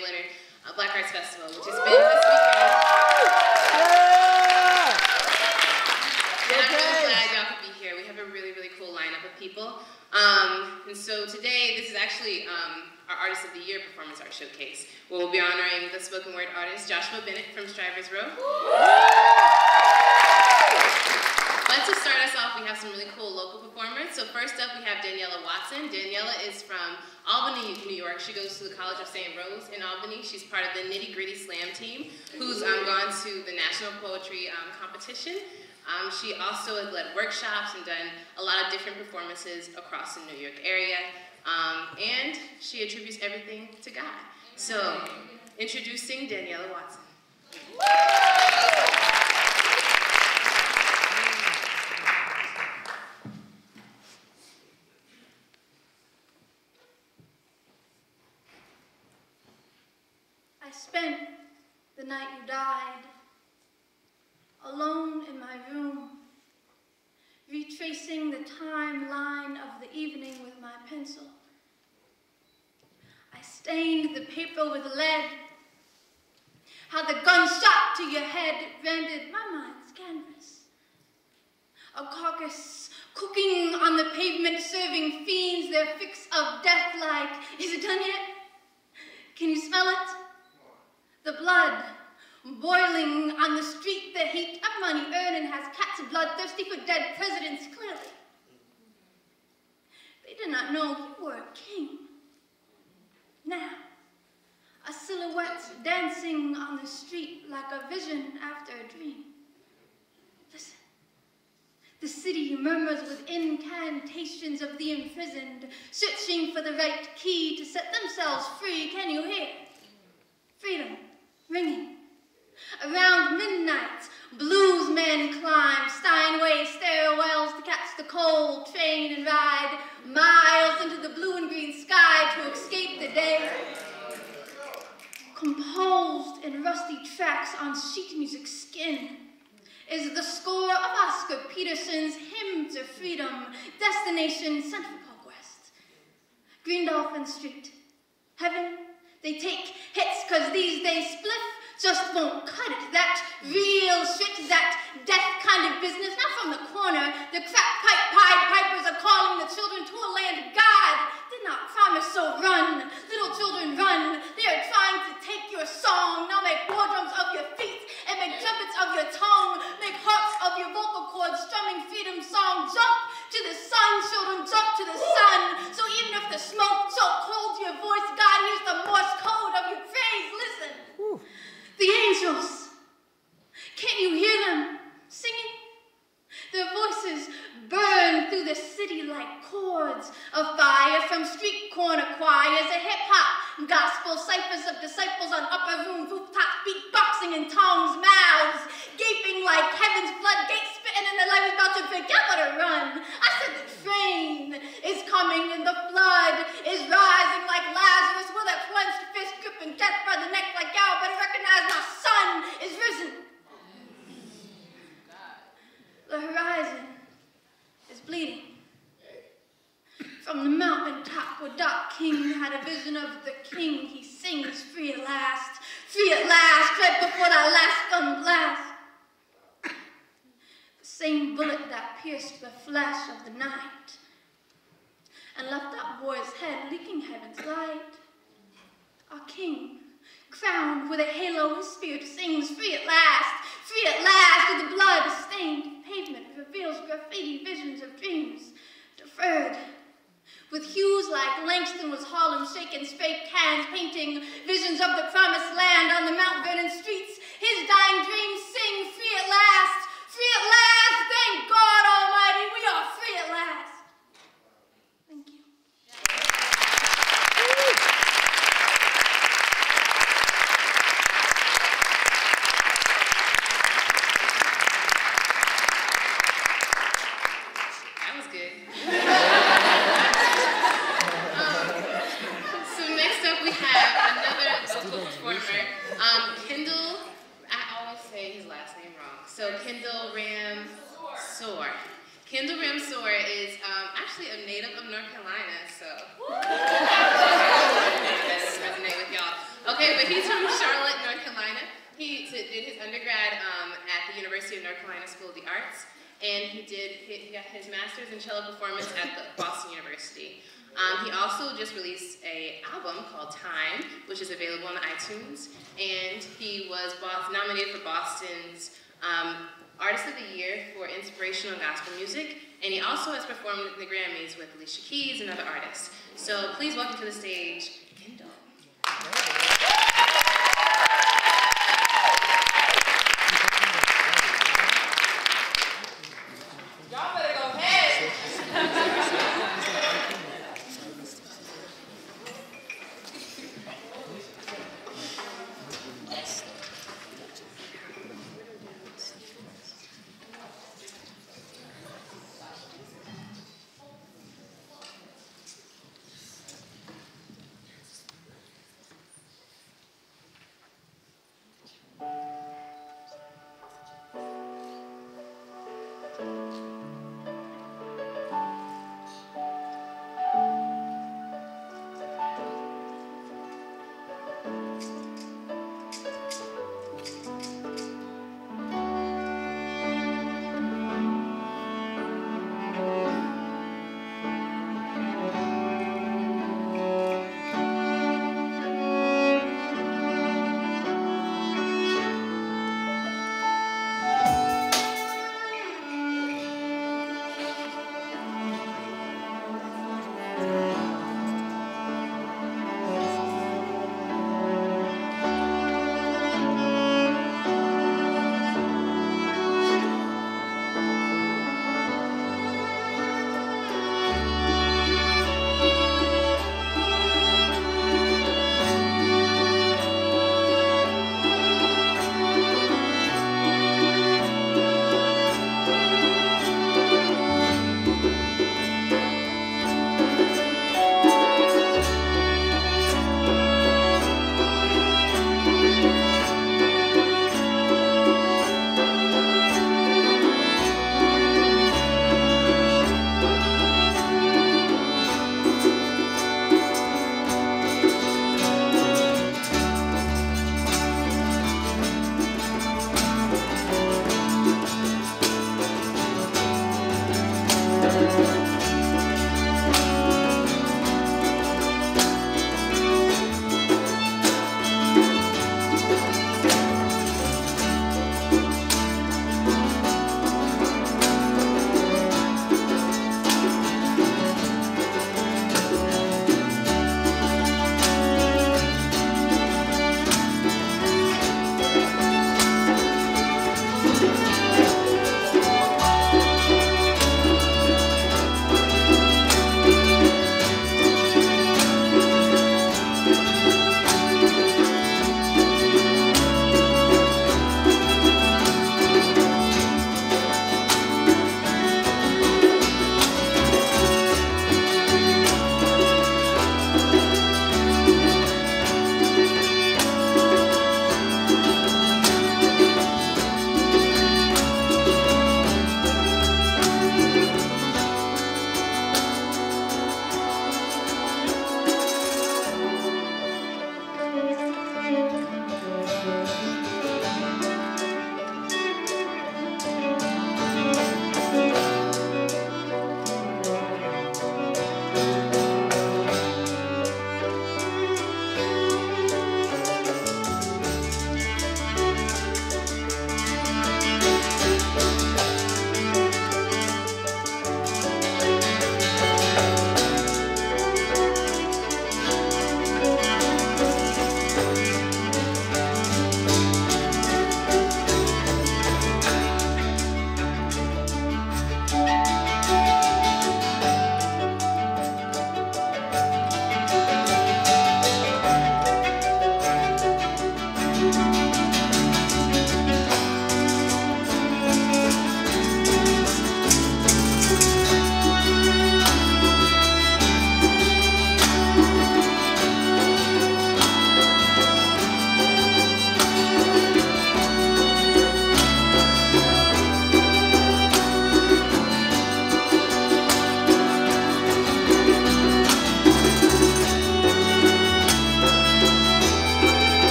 Leonard Black Arts Festival, which has been this weekend. And I'm really glad y'all could be here. We have a really, really cool lineup of people. And so today, this is actually our Artist of the Year Performance Art Showcase, where we'll be honoring the spoken word artist Joshua Bennett from Strivers Row. But to start us off, we have some really cool local performers. So first up, we have Daniella Watson. Daniella is from Albany, New York. She goes to the College of St. Rose in Albany. She's part of the Nitty Gritty Slam team, who's gone to the National Poetry Competition. She also has led workshops and done a lot of different performances across the New York area. And she attributes everything to God. So, introducing Daniella Watson. I spent the night you died, alone in my room, retracing the timeline of the evening with my pencil. I stained the paper with lead. How the gunshot to your head rendered my mind's canvas. A carcass cooking on the pavement, serving fiends their fix of death like, is it done yet? Can you smell it? The blood boiling on the street, the heat of money earning has cats blood thirsty for dead presidents, clearly. They did not know you were a king. Now, a silhouette dancing on the street like a vision after a dream. Listen, the city murmurs with incantations of the imprisoned, searching for the right key to set themselves free. Can you hear? Freedom ringing. Around midnight, bluesmen climb Steinway stairwells to catch the cold train and ride miles into the blue and green sky to escape the day. Composed in rusty tracks on sheet music skin is the score of Oscar Peterson's Hymn to Freedom, destination Central Park West. Green Dolphin Street, heaven, they take hits cause these days spliff just won't cut it. That real shit, that death kind of business, not from the corner. The crack pipe pied pipers are calling the children to a land God did not promise, so run. Little children, run. They are trying to take your song. Now make war drums of your feet and make trumpets of your tongue. Make harps of your vocal cords, strumming freedom song. Jump to the sun, children, jump to the sun. So even if the smoke so cold to your voice, God hears the Morse code of your praise. Listen. Woo. The angels, can't you hear them singing? Their voices burn through the city like cords of fire from street corner choirs, a hip-hop gospel ciphers of disciples on upper room rooftops, beatboxing in tongues, mouths gaping like heaven's floodgates, spitting in the light is about to break. Y'all better run. I said the train is coming and the flood is rising like Lazarus with a clenched fist gripping death by the neck like y'all better recognize my son is risen. The horizon is bleeding. From the mountaintop where Doc King had a vision of the king, he sings free at last, right before that last gun blast. The same bullet that pierced the flesh of the night and left that boy's head leaking heaven's light. Our king, crowned with a halo, his spirit sings free at last, with the blood-stained pavement reveals graffiti visions of dreams deferred. With hues like Langston was Harlem shaking straight cans, painting visions of the promised land on the Mount Vernon streets. His dying dreams sing free at last, thank God Almighty, we are free at last. Thank you. That was good. So next up we have another local performer, Kendall, I always say his last name wrong, so Kendall Ramseur. Kendall Ramseur is actually a native of North Carolina, so that resonate with y'all. Okay. Okay, but he's from Charlotte, North Carolina. He did his undergrad at the University of North Carolina School of the Arts, and he got his master's in cello performance at the Boston University. He also just released an album called Time, which is available on iTunes, and he was nominated for Boston's Artist of the Year for inspirational gospel music, and he also has performed at the Grammys with Alicia Keys and other artists. So please welcome to the stage, Kendall. Y'all better go ahead.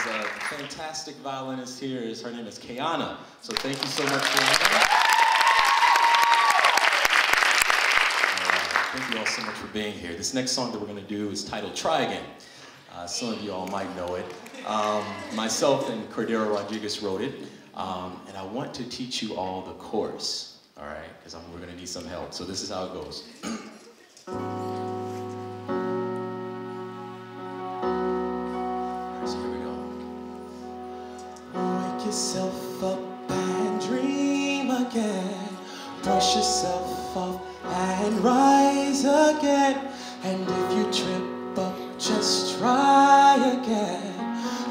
is a fantastic violinist here. Her name is Kiana. So thank you so much for having me. Thank you all so much for being here. This next song that we're going to do is titled Try Again. Some of you all might know it. Myself and Cordero Rodriguez wrote it. And I want to teach you all the chorus, all right? Because we're going to need some help. So this is how it goes. So here we go. Wake yourself up and dream again. Brush yourself off and rise again. And if you trip up, just try again.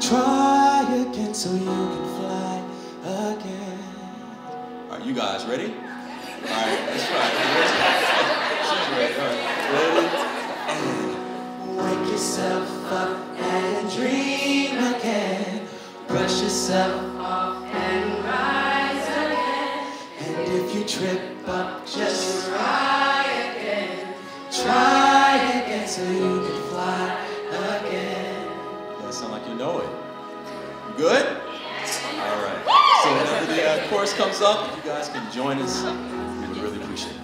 Try again so you can fly again. All right, you guys ready? All right, let's try it. She's ready. All right, ready? And wake yourself up and dream again. Brush yourself off and rise again. And if you trip up, just try again. Try again so you can fly again. That sound like you know it. You good? All right. So whenever the chorus comes up, if you guys can join us, we'd really appreciate it.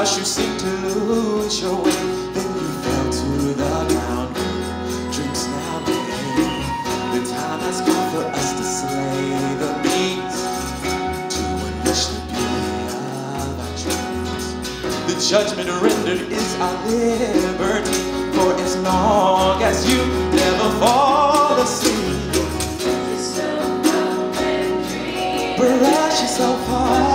You seem to lose your way, then you fell to the ground. Dreams now made. The time has come for us to slay the beast, to unleash the beauty of our dreams. The judgment rendered is our liberty, for as long as you never fall asleep. Brush yourself off.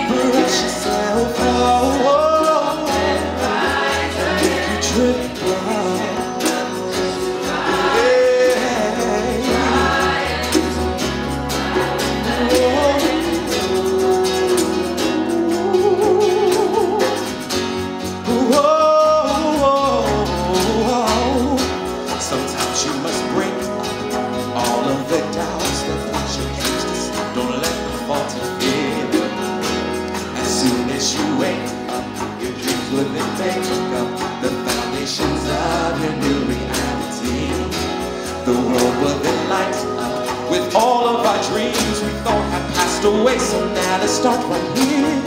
Brush yourself off. your way, so now let's start right here.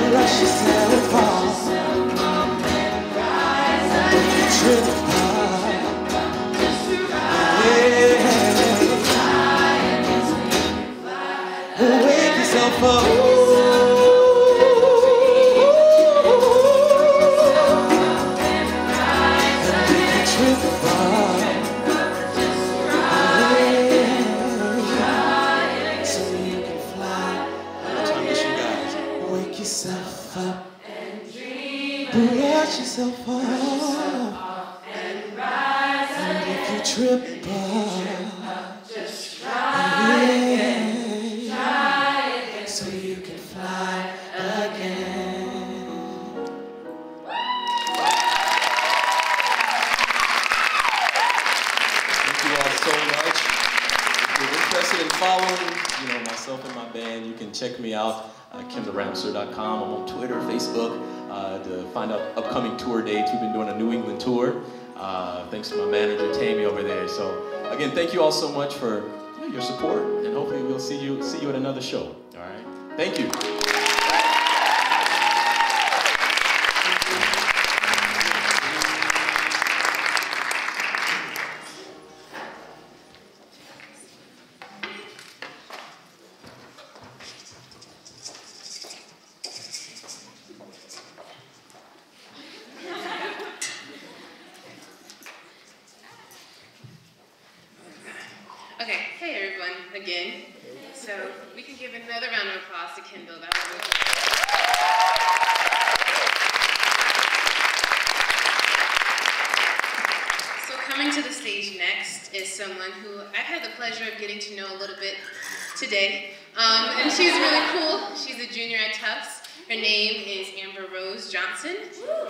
Brush yourself off and trip high. Yeah. Wake yourself up. Brush yourself off and rise, and if you trip up, just try again, so you can fly again. Thank you all so much. If you're interested in following, myself and my band, you can check me out at KendallRamseur.com. I'm on Twitter, Facebook. To find out upcoming tour dates. We've been doing a New England tour. Thanks to my manager, Tammy, over there. So again, thank you all so much for your support, and hopefully we'll see you at another show. All right? Thank you. Okay, hey everyone, again. So we can give another round of applause to Kendall. That was really cool. So coming to the stage next is someone who I've had the pleasure of getting to know a little bit today. And she's really cool. She's a junior at Tufts. Her name is Amber Rose Johnson,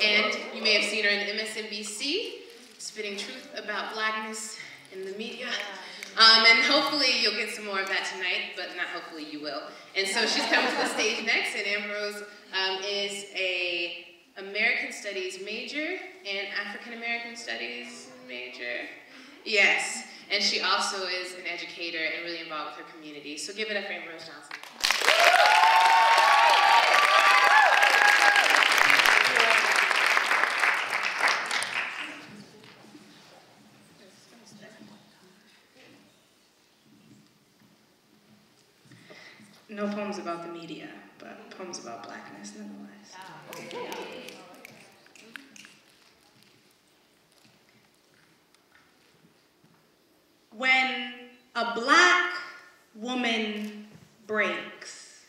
and you may have seen her in MSNBC, spitting truth about blackness in the media. And hopefully you'll get some more of that tonight, but not hopefully, you will. And so she's coming to the stage next, and Amber Rose is a American Studies major and African American Studies major. Yes, and she also is an educator and really involved with her community. So give it up for Amber Rose Johnson. No poems about the media, but poems about blackness nonetheless. When a black woman breaks,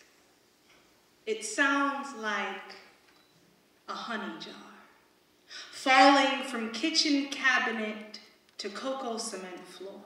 it sounds like a honey jar, falling from kitchen cabinet to cocoa cement floor.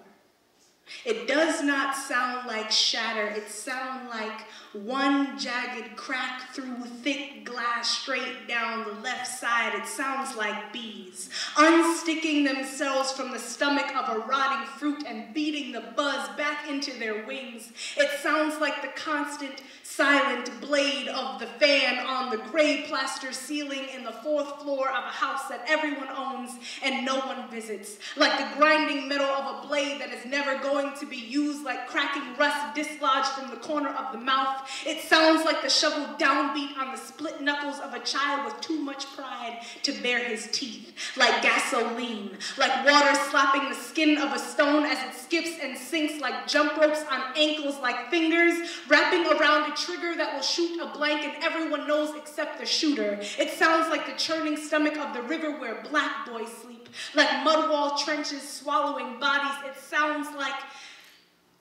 It does not sound like shatter, it sounds like one jagged crack through thick glass straight down the left side. It sounds like bees unsticking themselves from the stomach of a rotting fruit and beating the buzz back into their wings. It sounds like the constant silent blade of the fan on the gray plaster ceiling in the 4th floor of a house that everyone owns and no one visits. Like the grinding metal of a blade that is never going to be used, like cracking rust dislodged from the corner of the mouth. It sounds like the shovel downbeat on the split knuckles of a child with too much pride to bare his teeth. Like gasoline, like water slapping the skin of a stone as it skips and sinks, like jump ropes on ankles, like fingers wrapping around a trigger that will shoot a blank and everyone knows except the shooter. It sounds like the churning stomach of the river where black boys sleep, like mud wall trenches swallowing bodies. It sounds like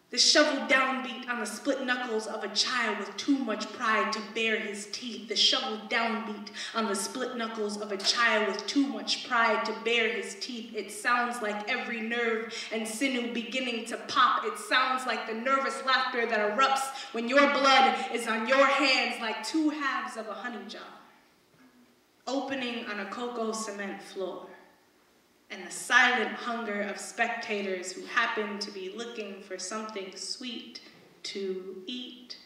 the shovel downbeat on the split knuckles of a child with too much pride to bare his teeth. The shovel downbeat on the split knuckles of a child with too much pride to bare his teeth. It sounds like every nerve and sinew beginning to pop. It sounds like the nervous laughter that erupts when your blood is on your hands like two halves of a honey jar, opening on a cocoa cement floor. And the silent hunger of spectators who happen to be looking for something sweet to eat.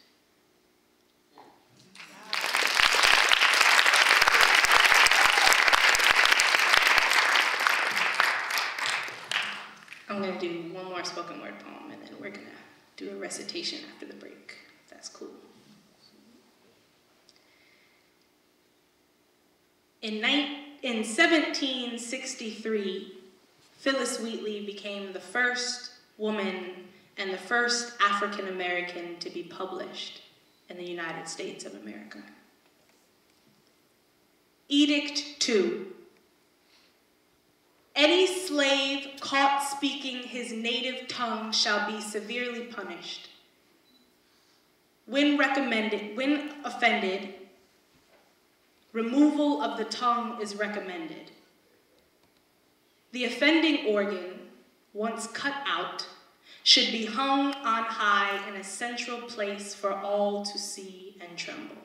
I'm going to do one more spoken word poem, and then we're going to do a recitation after the break, if that's cool. In 1763, Phyllis Wheatley became the first woman and the first African American to be published in the United States of America. Edict 2. Any slave caught speaking his native tongue shall be severely punished. When offended, removal of the tongue is recommended. The offending organ, once cut out, should be hung on high in a central place for all to see and tremble.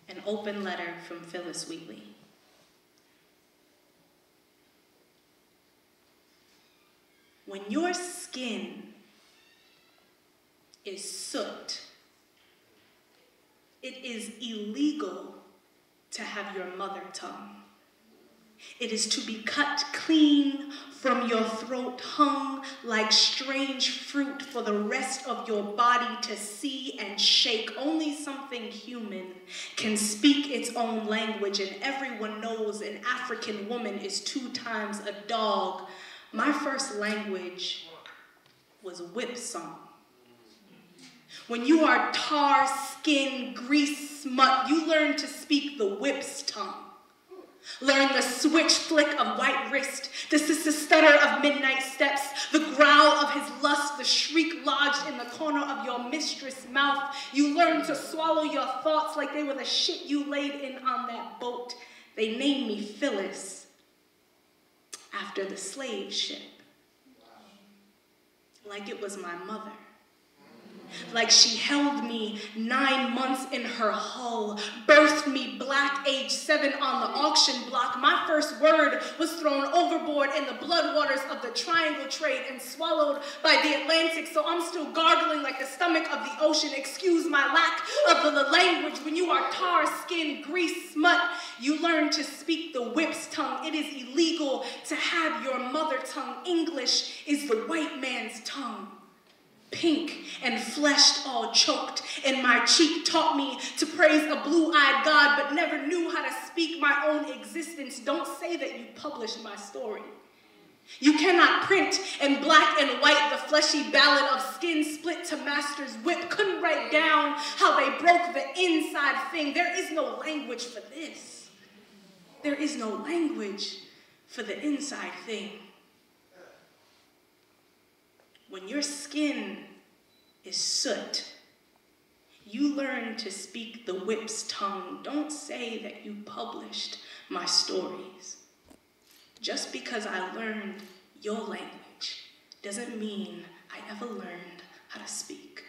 An open letter from Phyllis Wheatley. When your skin is soot, it is illegal to have your mother tongue. It is to be cut clean from your throat, hung like strange fruit for the rest of your body to see and shake. Only something human can speak its own language, and everyone knows an African woman is 2 times a dog. My first language was whip song. When you are tar, skin, grease, smut, you learn to speak the whip's tongue. Learn the switch flick of white wrist, the sister stutter of midnight steps, the growl of his lust, the shriek lodged in the corner of your mistress' mouth. You learn to swallow your thoughts like they were the shit you laid in on that boat. They named me Phyllis after the slave ship. Like it was my mother. Like she held me 9 months in her hull, birthed me black, age 7 on the auction block. My first word was thrown overboard in the blood waters of the triangle trade and swallowed by the Atlantic, so I'm still gargling like the stomach of the ocean. Excuse my lack of the language. When you are tar, skin, grease, smut, you learn to speak the whip's tongue. It is illegal to have your mother tongue. English is the white man's tongue. Pink and fleshed, all choked, and my cheek taught me to praise a blue-eyed God, but never knew how to speak my own existence. Don't say that you published my story. You cannot print in black and white the fleshy ballad of skin split to master's whip. Couldn't write down how they broke the inside thing. There is no language for this. There is no language for the inside thing. When your skin is soot, you learn to speak the whip's tongue. Don't say that you published my stories. Just because I learned your language doesn't mean I ever learned how to speak.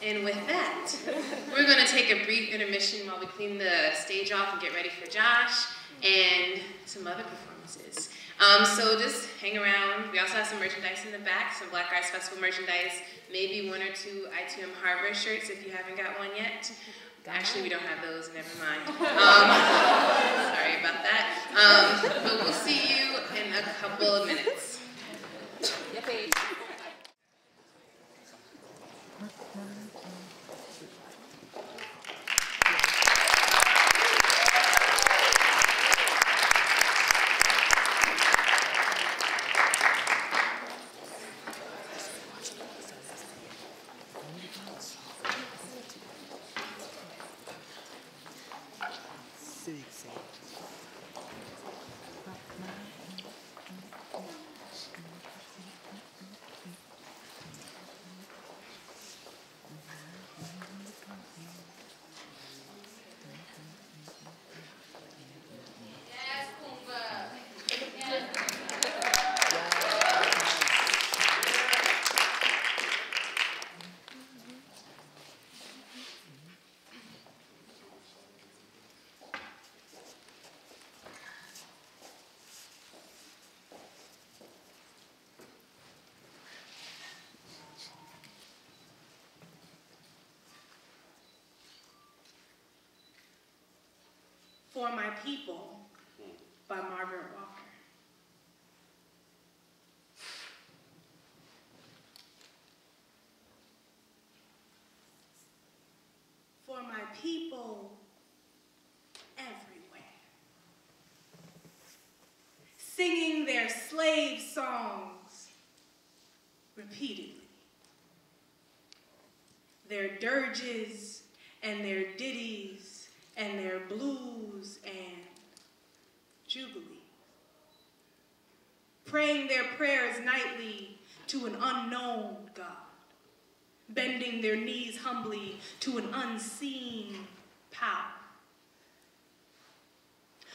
And with that, we're going to take a brief intermission while we clean the stage off and get ready for Josh and some other performances. So just hang around. We also have some merchandise in the back, some Black Arts Festival merchandise, maybe 1 or 2 ITM Harbor shirts if you haven't got one yet. Actually, we don't have those, never mind. Sorry about that. But we'll see you in a couple of minutes. Yippee. For My People by Margaret Walker. For my people everywhere, singing their slave songs repeatedly, their dirges and their ditties and their blues and jubilee, praying their prayers nightly to an unknown God, bending their knees humbly to an unseen power.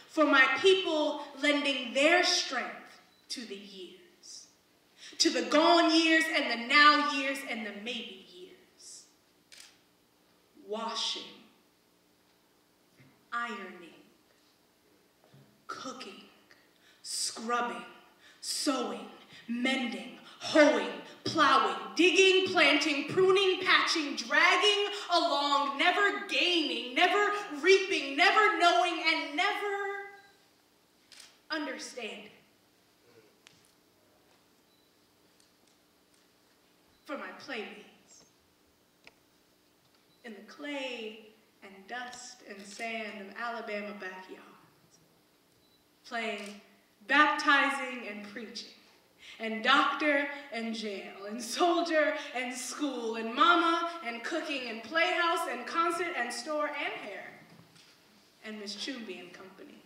For my people lending their strength to the years, to the gone years and the now years and the maybe years, washing, ironing, cooking, scrubbing, sewing, mending, hoeing, plowing, digging, planting, pruning, patching, dragging along, never gaining, never reaping, never knowing, and never understanding. For my playmates, in the clay and dust and sand of Alabama backyards, playing, baptizing and preaching, and doctor and jail, and soldier and school, and mama and cooking, and playhouse and concert and store and hair, and Miss Chumby and company.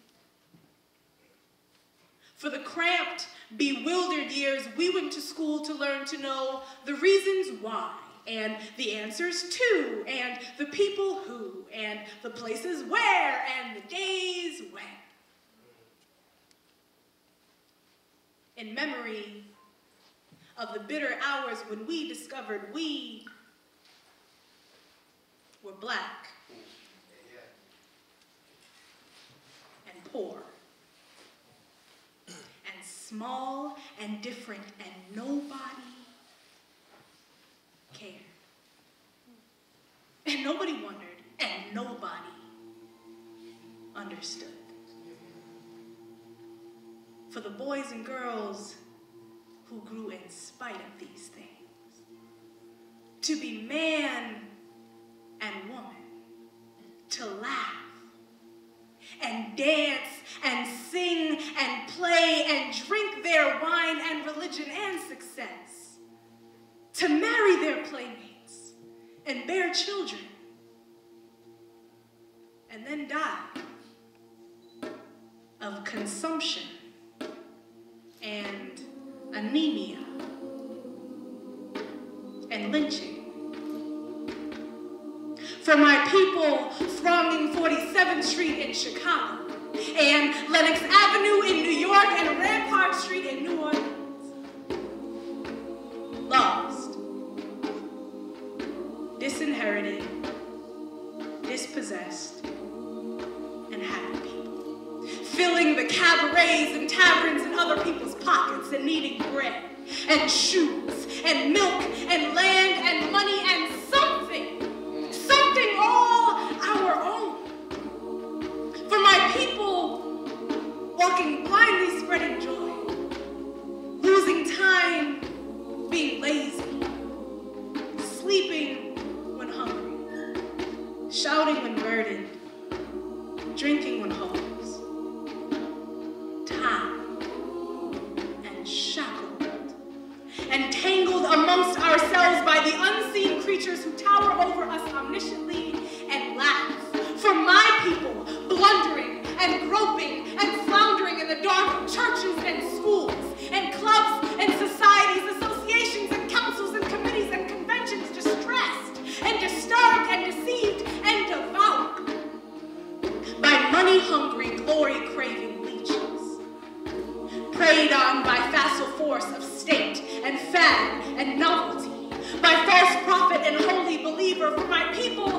For the cramped, bewildered years we went to school to learn to know the reasons why, and the answers to, and the people who, and the places where, and the days when. In memory of the bitter hours when we discovered we were Black and poor and small and different, and nobody cared. And nobody wondered, and nobody understood. For the boys and girls who grew in spite of these things, to be man and woman, to laugh and dance and sing and play and drink their wine and religion and success, to marry their playmates and bear children, and then die of consumption and anemia and lynching. For my people thronging 47th Street in Chicago, and Lenox Avenue in New York, and Rampart Street in New Orleans. Lost, disinherited, dispossessed, and happy people. Filling the cabarets and taverns in other people's pockets and needing bread and shoes and milk and land and money and something all our own. For my people walking blindly spreading joy, losing time being lazy, sleeping when hungry, shouting when burdened, drinking when homeless, and tangled amongst ourselves by the unseen creatures who tower over us omnisciently and laugh. For my people, blundering and groping and floundering in the dark of churches and schools and clubs and societies, associations and councils and committees and conventions, distressed and disturbed and deceived and devoured by money-hungry, glory-craving leeches, preyed on by facile force of state and fad and novelty, by false prophet and holy believer. For my people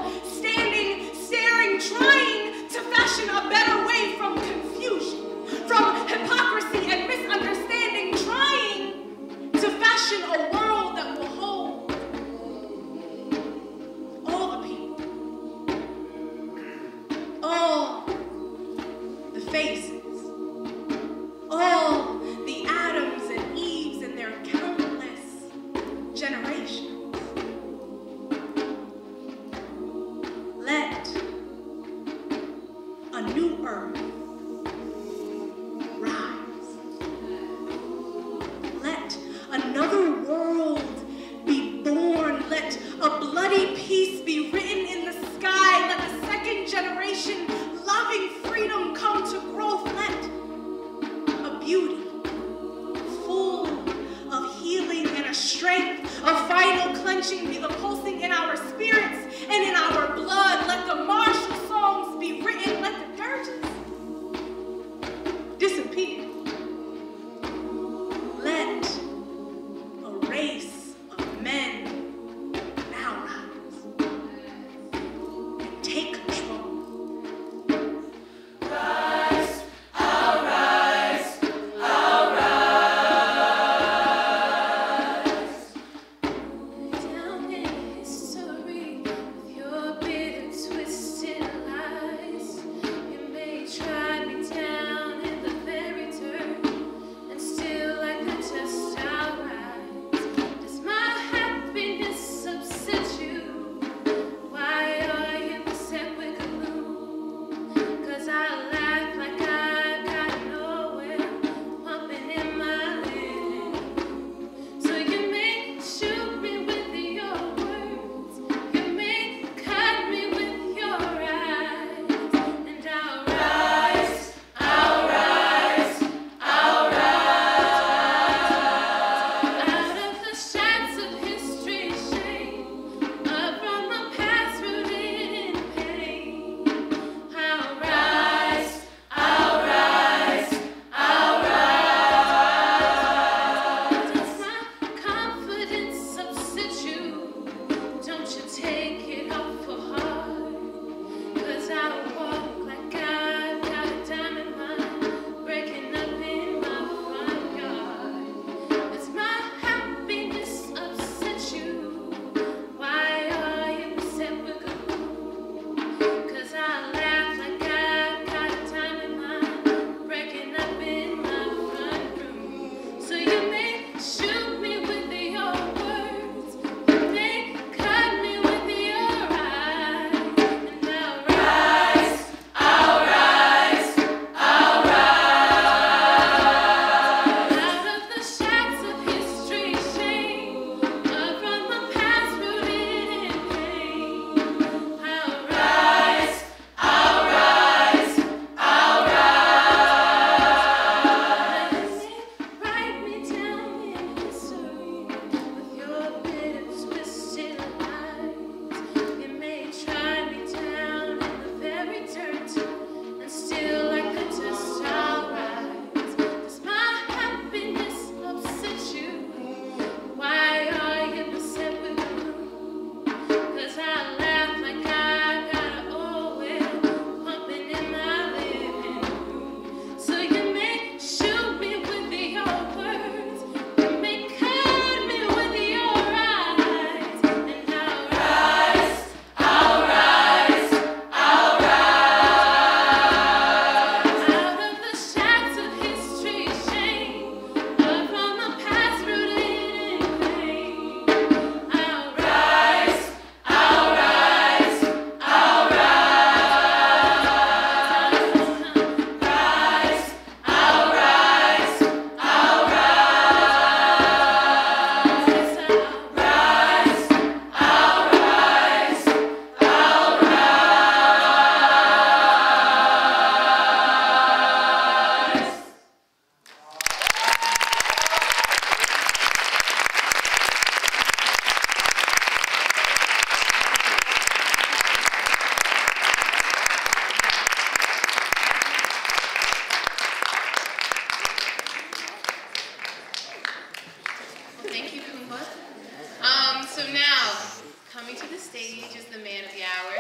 stage is the man of the hour,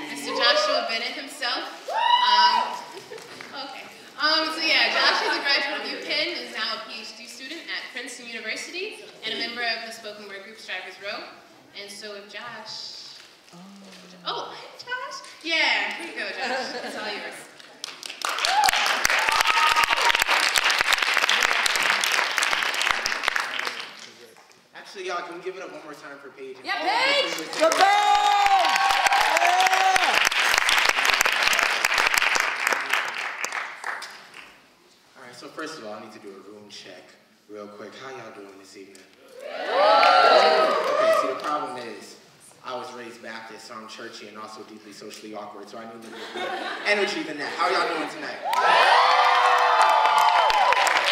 Mr. Joshua Bennett himself. So yeah, Josh is a graduate of UPenn and is now a PhD student at Princeton University and a member of the spoken word group Strivers Row. And so if Josh... Oh, hey Josh. Yeah, here you go, Josh. It's all yours. Actually, y'all, can we give it up one more time for Paige? Yeah, Paige! The Paige! Yeah! All right, so first of all, I need to do a room check real quick. How y'all doing this evening? Okay, see, the problem is, I was raised Baptist, so I'm churchy and also deeply socially awkward, so I need a little bit more energy than that. How y'all doing tonight?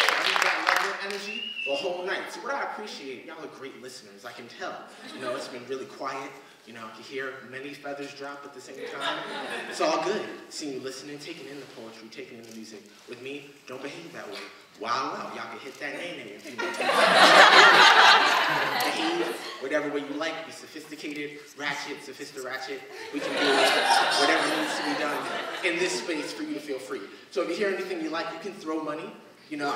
I need that level of energy the whole night. So what I appreciate, y'all are great listeners, I can tell. You know, it's been really quiet. You know, you hear many feathers drop at the same time. It's all good. Seeing you listening, taking in the poetry, taking in the music. With me, don't behave that way. Wow, wow, y'all can hit that name if you want. Behave whatever way you like. Be sophisticated, ratchet, sophisti-ratchet. We can do whatever needs to be done in this space for you to feel free. So if you hear anything you like, you can throw money. You know,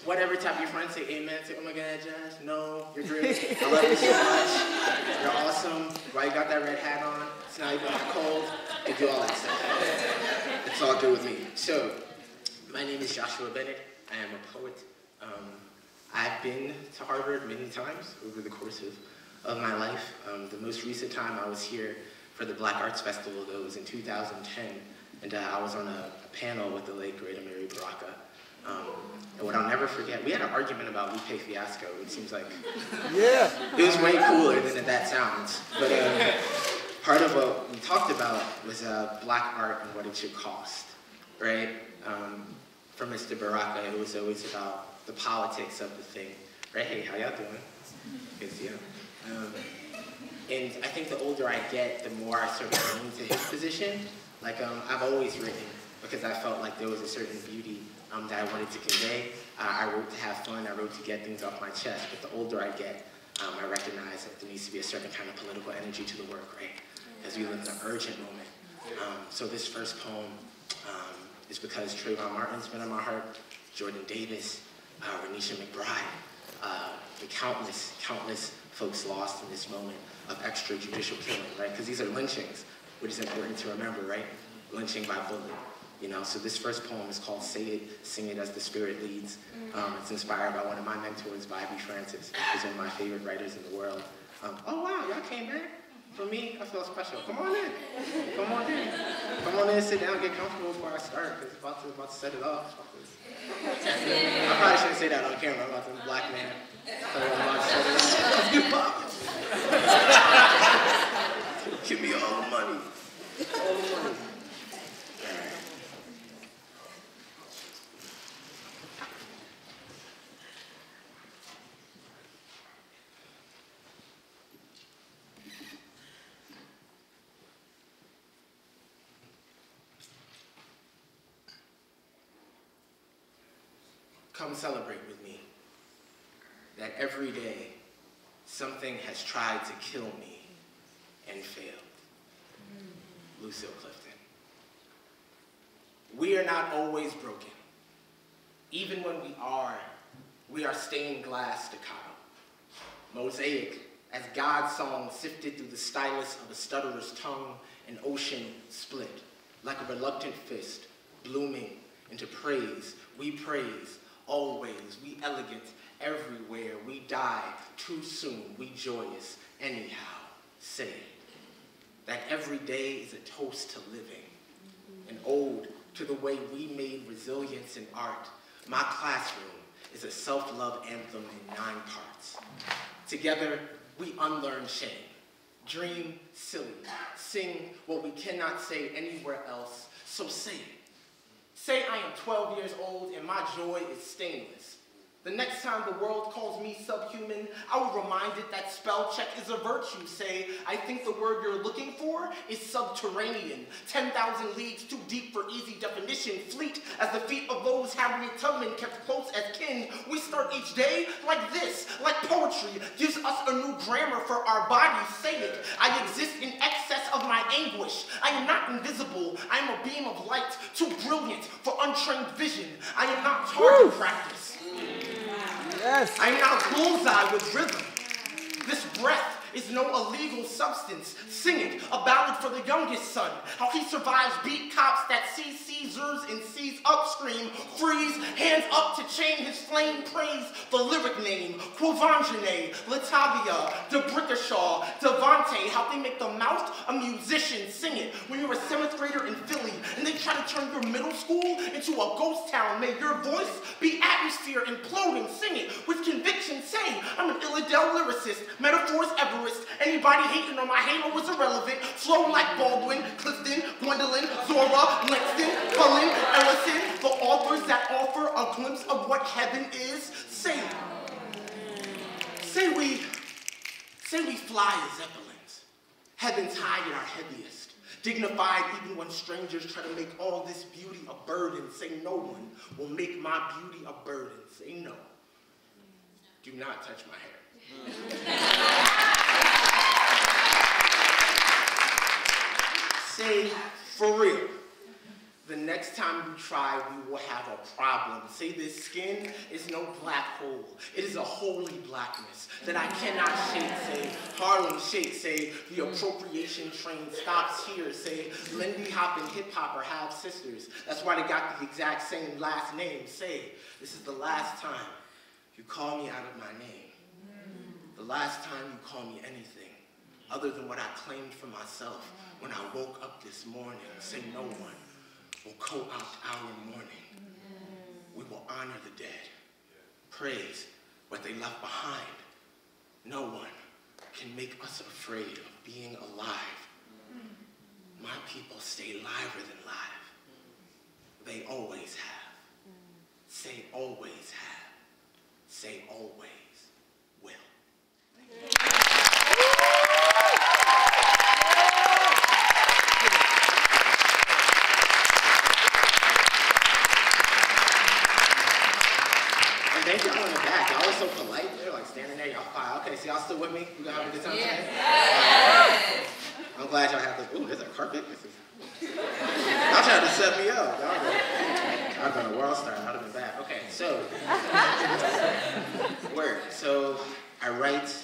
whatever type of your friends say amen, say, oh my God, Josh, no, you're great. I love you so much. You're awesome. Why you got that red hat on? It's not even that cold. You do all that stuff. It's all good with me. So, my name is Joshua Bennett. I am a poet. I've been to Harvard many times over the course of my life. The most recent time I was here for the Black Arts Festival, though, was in 2010. And I was on a panel with the late, great Amiri Baraka. And what I'll never forget, we had an argument about Lupe Fiasco. It seems like it was way cooler than that sounds. But part of what we talked about was black art and what it should cost, right? For Mr. Baraka, it was always about the politics of the thing, right? Hey, how y'all doing? Good to see you. And I think the older I get, the more I sort of lean to his position. Like, I've always written because I felt like there was a certain beauty that I wanted to convey. I wrote to have fun, I wrote to get things off my chest, but the older I get, I to be a certain kind of political energy to the work, right? As we live in an urgent moment. So this first poem is because Trayvon Martin's been on my heart, Jordan Davis, Renisha McBride, the countless folks lost in this moment of extrajudicial killing, right? Because these are lynchings, which is important to remember, right? Lynching by bullet, you know? So this first poem is called Say It, Sing It as the Spirit Leads. It's inspired by one of my mentors, BAF Artist, who's one of my favorite writers in the world. Oh wow, y'all came back? For me, I feel special. Come on in. Come on in. Come on in, sit down, get comfortable before I start, because I'm about to set it off. I probably shouldn't say that on camera. I'm about to be a black man. I'm about to set it off. Give me all the money. All the money. All right. Come celebrate with me that every day something has tried to kill me and failed. Lucille Clifton. We are not always broken. Even when we are stained glass staccato. Mosaic, as God's song sifted through the stylus of a stutterer's tongue, an ocean split, like a reluctant fist, blooming into praise. We praise, always, we elegant, everywhere. We die too soon, we joyous, anyhow, say that every day is a toast to living, an ode to the way we made resilience in art. My classroom is a self-love anthem in 9 parts. Together, we unlearn shame, dream silly, sing what we cannot say anywhere else, so say it. Say I am 12 years old and my joy is stainless. The next time the world calls me subhuman, I will remind it that spell check is a virtue. Say, I think the word you're looking for is subterranean. 10,000 leagues too deep for easy definition. Fleet as the feet of those Harriet Tubman kept close as kin. We start each day like this, like poetry gives us a new grammar for our bodies. Say it, I exist in excess of my anguish. I am not invisible. I am a beam of light, too brilliant for untrained vision. I am not target practice. Yes. I am not a bullseye with rhythm. This breath is no illegal substance. Sing it, a ballad for the youngest son. How he survives beat cops that see Caesars and sees upstream. Freeze, hands up to chain his flame. Praise the lyric name. Quavangene, Latavia, DeBrickashaw, Devante. How they make the mouth a musician. Sing it when you're a 7th grader in Philly and they try to turn your middle school into a ghost town. May your voice be atmosphere imploding. Sing it with conviction. Say, I'm an Illadelph lyricist. Metaphors ever. Anybody hating on my halo is irrelevant. Flow like Baldwin, Clifton, Gwendolyn, Zora, Langston, Cullen, Ellison, the authors that offer a glimpse of what heaven is. Say we fly as zeppelins, heaven's high at our heaviest, dignified even when strangers try to make all this beauty a burden. Say no one will make my beauty a burden. Say no. Do not touch my hair. Say, for real, the next time you try, we will have a problem. Say this skin is no black hole. It is a holy blackness that I cannot shake. Say, Harlem shake. Say, the appropriation train stops here. Say, Lindy Hop and hip hop are half sisters. That's why they got the exact same last name. Say, this is the last time you call me out of my name. The last time you call me anything other than what I claimed for myself when I woke up this morning. Say no one will call out our mourning. We will honor the dead, praise what they left behind. No one can make us afraid of being alive. My people stay liver than live. They always have. Say always have. Say always will. Thank y'all in the back. Y'all was so polite. They're like standing there, y'all fine. Okay, so y'all still with me? with me? We gonna have a good time today? I'm glad y'all have the, ooh, there's a carpet. Y'all trying to set me up. Y'all been a world star. That would have been bad. Okay, so, word. So, I write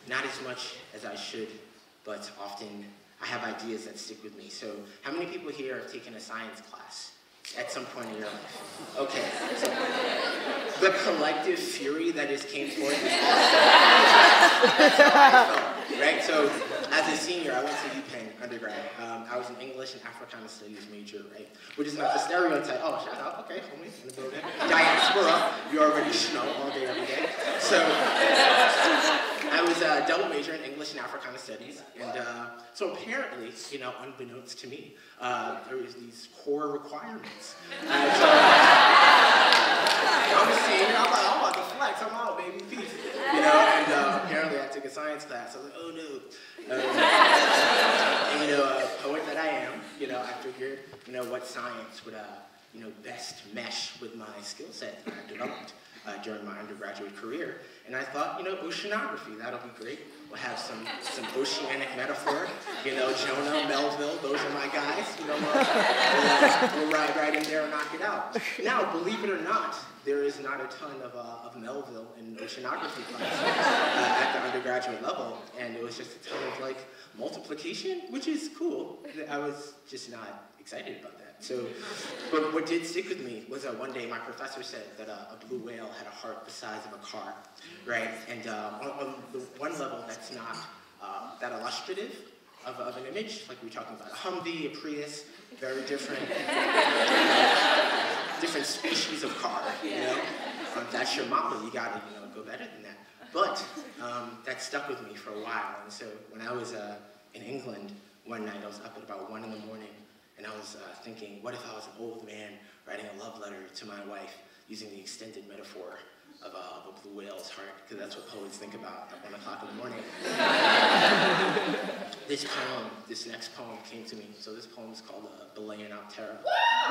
not as much as I should, but often I have ideas that stick with me. So, how many people here have taken a science class at some point in your life? Okay, so the collective fury that just came forth is that's how I felt, right? So, as a senior, I went to UPenn undergrad. I was an English and Africana Studies major, right? Which is not the stereotype. Oh, shout out, okay, homies in the building. Diaspora, you already know all day, every day. So, I was a double major in English and Africana Studies, and so apparently, you know, unbeknownst to me, there was these core requirements. I'm a senior, I'm like, I'm about to flex, I'm out, baby, peace. You know, and apparently I took a science class. I was like, oh no. And, you know, poet that I am, you know, I figured, you know, what science would, you know, best mesh with my skill set that I developed during my undergraduate career. And I thought, you know, oceanography, that'll be great. We'll have some oceanic metaphor. You know, Jonah, Melville, those are my guys. You know, we'll ride right in there and knock it out. Now, believe it or not, there is not a ton of Melville in oceanography class at the undergraduate level. And it was just a ton of, like, multiplication, which is cool. I was just not excited about that. So, but what did stick with me was one day my professor said that a blue whale had a heart the size of a car, right? And on the one level, that's not that illustrative of an image, like we were talking about a Humvee, a Prius, very different, different species of car, you know? That's your model, you gotta, you know, go better than that. But that stuck with me for a while, and so when I was in England one night, I was up at about 1 in the morning, and I was thinking, what if I was an old man writing a love letter to my wife using the extended metaphor of a blue whale's heart, because that's what poets think about at 1 o'clock in the morning. This next poem came to me. So this poem is called Belaying Out Terror.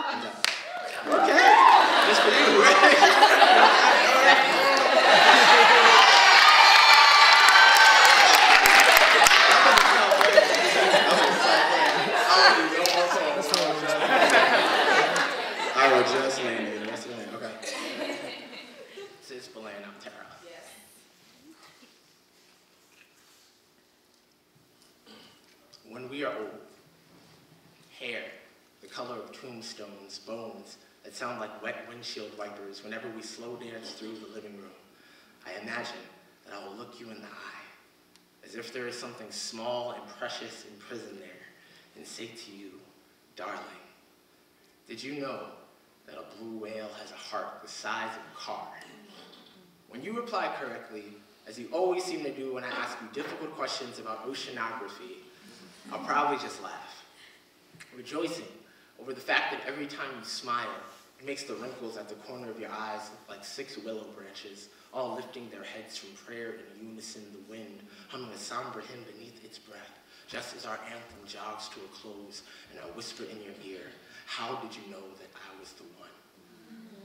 And, okay, just for you, right? Just landed. That's the name. Okay. This is Belaying Out Terror. Yes. When we are old, hair, the color of tombstones, bones that sound like wet windshield wipers whenever we slow dance through the living room, I imagine that I will look you in the eye, as if there is something small and precious imprisoned there, and say to you, darling, did you know that a blue whale has a heart the size of a car? When you reply correctly, as you always seem to do when I ask you difficult questions about oceanography, I'll probably just laugh, rejoicing over the fact that every time you smile, it makes the wrinkles at the corner of your eyes look like 6 willow branches, all lifting their heads from prayer in unison, the wind humming a somber hymn beneath its breath, just as our anthem jogs to a close and I whisper in your ear, how did you know that I was the one?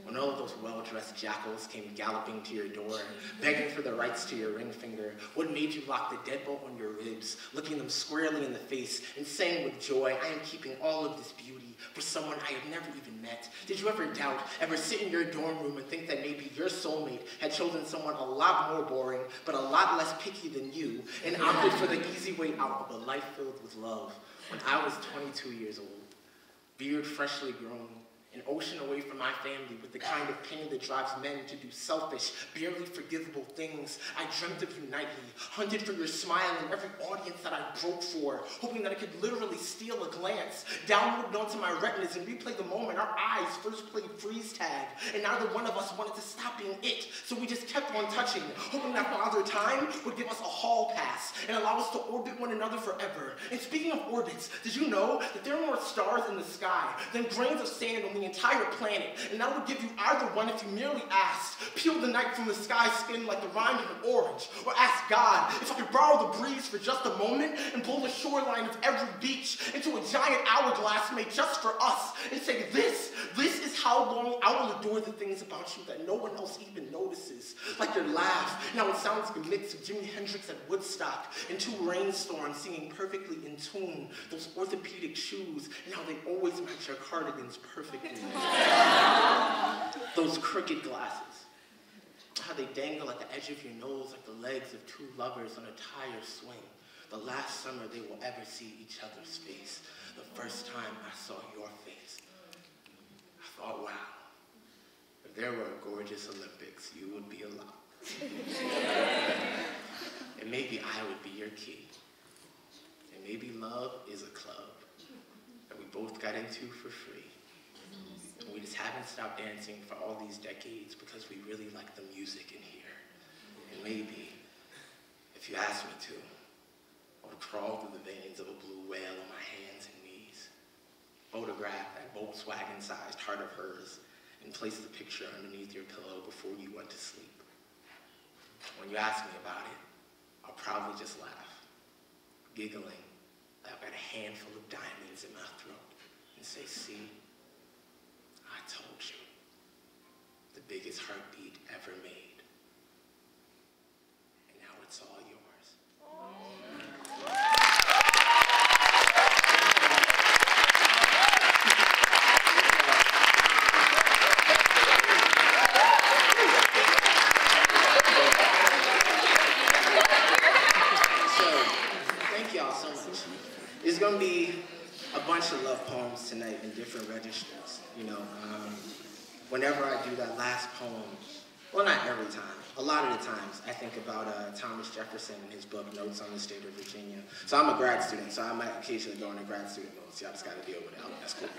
When all of those well-dressed jackals came galloping to your door, begging for the rights to your ring finger, what made you lock the deadbolt on your ribs, looking them squarely in the face and saying with joy, I am keeping all of this beauty for someone I have never even met? Did you ever doubt, ever sit in your dorm room and think that maybe your soulmate had chosen someone a lot more boring, but a lot less picky than you, and opted for the easy way out of a life filled with love? When I was 22 years old, beard freshly grown, an ocean away from my family with the kind of pain that drives men to do selfish, barely forgivable things. I dreamt of you nightly, hunted for your smile in every audience that I broke for, hoping that I could literally steal a glance, download it onto my retinas and replay the moment our eyes first played freeze tag, and neither one of us wanted to stop being it, so we just kept on touching, hoping that Father Time would give us a hall pass and allow us to orbit one another forever. And speaking of orbits, did you know that there are more stars in the sky than grains of sand on the the entire planet, and I would give you either one if you merely asked. Peel the night from the sky skin like the rind of an orange, or ask God if I could borrow the breeze for just a moment and pull the shoreline of every beach into a giant hourglass made just for us, and say this is how long I will adore the things about you that no one else even notices. Like your laugh, now it sounds like a mix of Jimi Hendrix at Woodstock and two rainstorms singing perfectly in tune. Those orthopedic shoes, and how they always match your cardigans perfectly. Those crooked glasses, how they dangle at the edge of your nose like the legs of two lovers on a tire swing. The last summer they will ever see each other's face. The first time I saw your face, I thought, wow, if there were a gorgeous Olympics, you would be allowed. And maybe I would be your key. And maybe love is a club that we both got into for free. And we just haven't stopped dancing for all these decades because we really like the music in here. And maybe, if you asked me to, I would crawl through the veins of a blue whale on my hands and knees, photograph that Volkswagen-sized heart of hers, and place the picture underneath your pillow before you went to sleep. When you ask me about it, I'll probably just laugh, giggling like I've got a handful of diamonds in my throat, and say, see, I told you, the biggest heartbeat ever made. And now it's all yours. There's going to be a bunch of love poems tonight in different registers, you know. Whenever I do that last poem, well, not every time, a lot of the times, I think about Thomas Jefferson and his book, Notes on the State of Virginia. So I'm a grad student, so I might occasionally go into grad student notes. Y'all just got to deal with it. Oh, that's cool.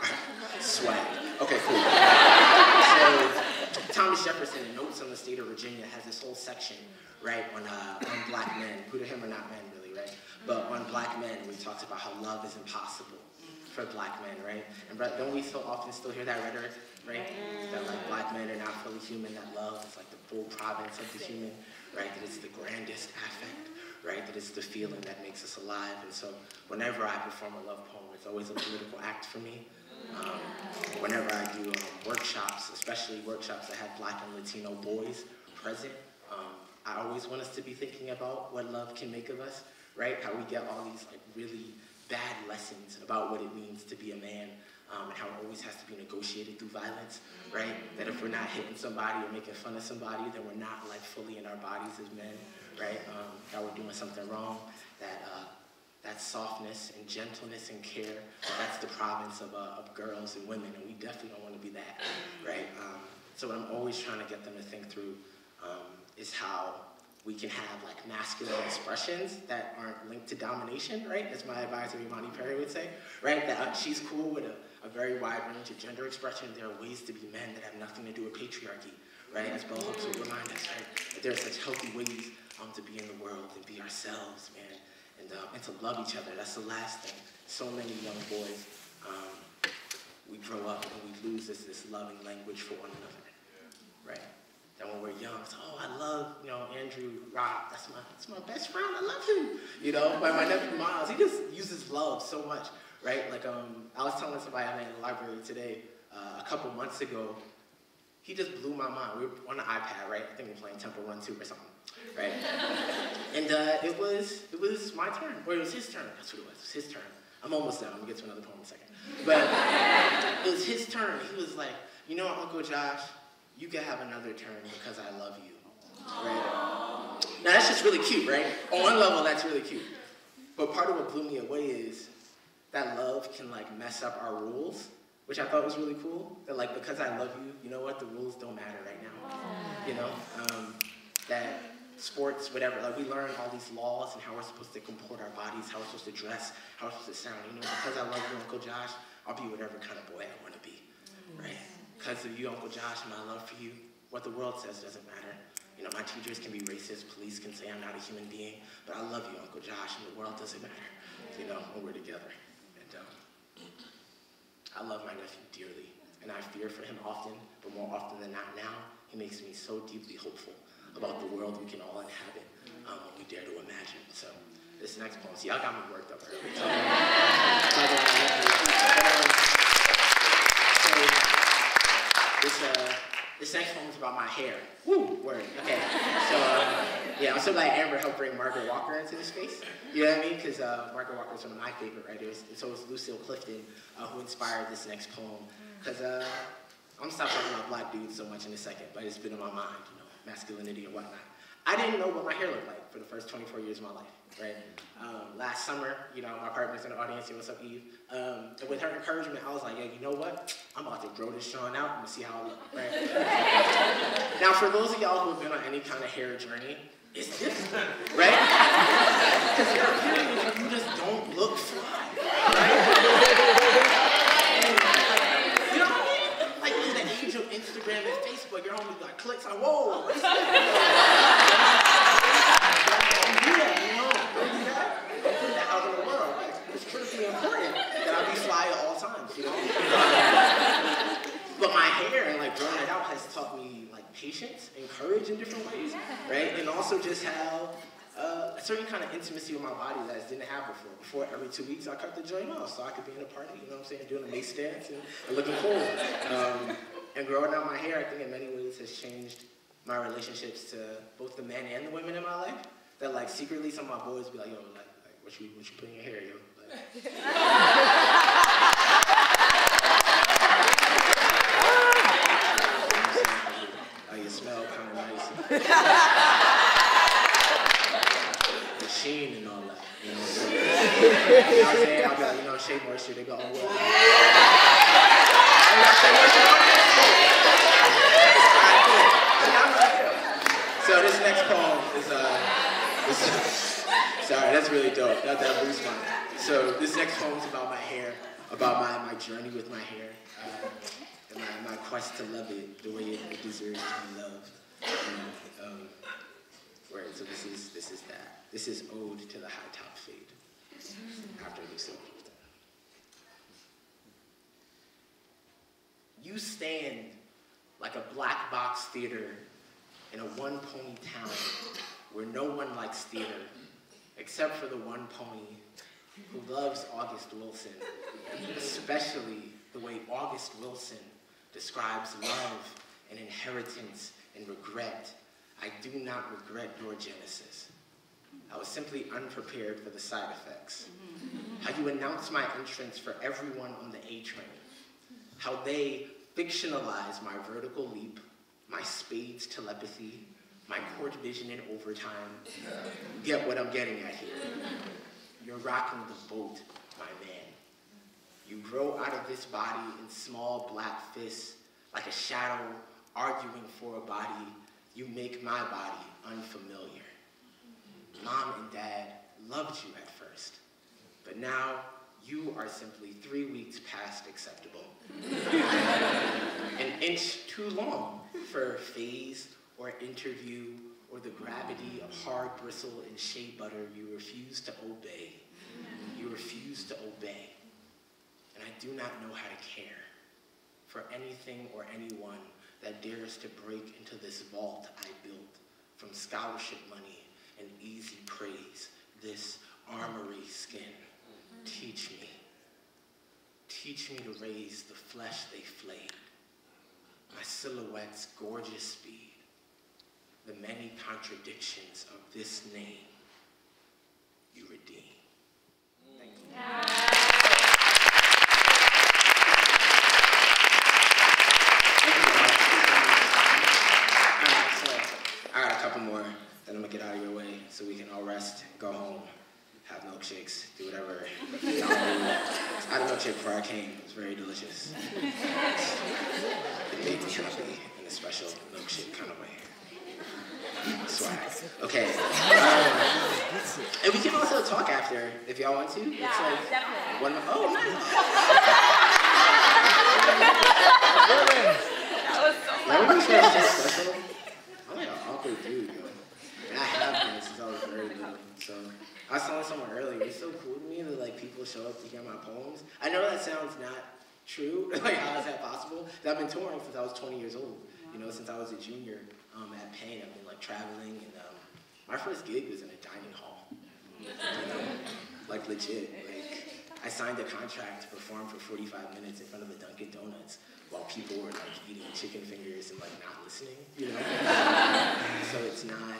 Swag. Okay, cool. So Thomas Jefferson in Notes on the State of Virginia has this whole section, right, on black men, who to him are not men, really, right? But on black men, where he talks about how love is impossible for black men, right? And don't we so often still hear that rhetoric, right? That like black men are not fully human, that love is like the full province of the human, right? That it's the grandest affect, right? That it's the feeling that makes us alive. And so whenever I perform a love poem, it's always a political act for me. Whenever I do workshops, especially workshops that have black and Latino boys present, I always want us to be thinking about what love can make of us, right? How we get all these like really bad lessons about what it means to be a man, and how it always has to be negotiated through violence, right? That if we're not hitting somebody or making fun of somebody, then we're not like fully in our bodies as men, right? That we're doing something wrong, that softness and gentleness and care, that's the province of girls and women, and we definitely don't want to be that, right? So what I'm always trying to get them to think through is how we can have like masculine expressions that aren't linked to domination, right? As my advisor, Imani Perry, would say, right? That she's cool with a very wide range of gender expression. There are ways to be men that have nothing to do with patriarchy, right? As Bell Hooks would remind us, right? That there are such healthy ways to be in the world and be ourselves, man, and to love each other. That's the last thing. So many young boys, we grow up and we lose this loving language for one another, right? That when we're young, it's, oh, I love, you know, Andrew Robb. That's my best friend. I love him. You know, my nephew Miles, he just uses love so much, right? Like, I was telling somebody I met in the library today, a couple months ago, he just blew my mind. We were on the iPad, right? I think we were playing Temple Run 2 or something, right? And it was my turn, or it was his turn. That's what it was. It was his turn. I'm almost done. I'm gonna get to another poem in a second. But it was his turn. He was like, you know, Uncle Josh, you can have another turn because I love you, right? Now that's just really cute, right? On one level, that's really cute. But part of what blew me away is that love can like mess up our rules, which I thought was really cool. That like, because I love you, you know what, the rules don't matter right now. You know, that sports, whatever, like we learn all these laws and how we're supposed to comport our bodies, how we're supposed to dress, how we're supposed to sound. You know, because I love you, Uncle Josh, I'll be whatever kind of boy I want to be, right? Because of you, Uncle Josh, and my love for you, what the world says doesn't matter. You know, my teachers can be racist, police can say I'm not a human being, but I love you, Uncle Josh, and the world doesn't matter, you know, when we're together. And I love my nephew dearly. and I fear for him often, but more often than not now, he makes me so deeply hopeful about the world we can all inhabit when we dare to imagine. So this next poem, see, y'all got me worked up early. So this next poem is about my hair. Woo, word, okay. So yeah, I'm so glad Amber helped bring Margaret Walker into this space. You know what I mean? Because Margaret Walker is one of my favorite writers, and so is Lucille Clifton, who inspired this next poem. Because I'm gonna stop talking about black dudes so much in a second, but it's been in my mind, you know, masculinity and whatnot. I didn't know what my hair looked like for the first 24 years of my life, right? Last summer, you know, my partner's in the audience here, what's up, Eve? And with her encouragement, I was like, yeah, you know what? I'm about to grow this Sean out and see how I look, right? Now, for those of y'all who have been on any kind of hair journey, it's different, right? Because there are periods you just don't look fly, right? You know what I mean? Like, in the age of Instagram and Facebook, your homie like clicks on, whoa, what's that? Don't do that, you know? Don't do that. Don't put that out in the world. Like, it's critically important that I be fly at all times, you know? But my hair and like growing it out has taught me like patience and courage in different ways, right? And also just how a certain kind of intimacy with my body that I didn't have before. Before, every 2 weeks, I cut the joint off so I could be in a party, you know what I'm saying, doing a mace dance and looking cool. And growing out my hair, I think in many ways has changed my relationships to both the men and the women in my life. That like secretly some of my boys be like, yo, like what you put in your hair, yo? Like, you smell kind of nice. The sheen and all that, you know what I'm saying? You know what I'm saying? I'll be like, you know, shea moisture, they go, oh, well. So this next poem is, sorry, that's really dope. That boosts mine. So this next poem is about my hair, about my journey with my hair. And my quest to love it the way it deserves to be loved. Right, so this is that. This is Ode to the High Top Fade. After Lucille. You stand like a black box theater in a one-pony town where no one likes theater except for the one pony who loves August Wilson, especially the way August Wilson describes love and inheritance and regret. I do not regret your genesis. I was simply unprepared for the side effects. How you announce my entrance for everyone on the A train. How they fictionalize my vertical leap, my spades telepathy, my court vision in overtime. You get what I'm getting at here. You're rocking the boat, my man. You grow out of this body in small black fists, like a shadow arguing for a body. You make my body unfamiliar. Mom and Dad loved you at first, but now you are simply 3 weeks past acceptable. An inch too long for phase or interview or the gravity of hard bristle and shea butter you refuse to obey. You refuse to obey. And I do not know how to care for anything or anyone that dares to break into this vault I built from scholarship money and easy praise, this armory skin. Teach me. Teach me to raise the flesh they flayed. My silhouette's gorgeous speed. The many contradictions of this name you redeem. Thank you. I got a couple more, then I'm gonna get out of your way so we can all rest, go home, have milkshakes, do whatever. I had a milkshake before I came. It was very delicious. It made me happy in a special milkshake kind of way. Swag. Okay. And we can also talk after if y'all want to. Yeah, it's like definitely. Oh, nice. That was so That would be so special. I'm like an awkward dude, yo. And I have been since I was very little. So I was telling someone earlier, it's so cool to me that like people show up to hear my poems. I know that sounds not true? Like, how is that possible? I've been touring since I was 20 years old. You know, since I was a junior at Penn, I've been like traveling, and my first gig was in a dining hall. You know, like legit. Like, I signed a contract to perform for 45 minutes in front of a Dunkin' Donuts while people were like eating chicken fingers and like not listening. You know, so it's not.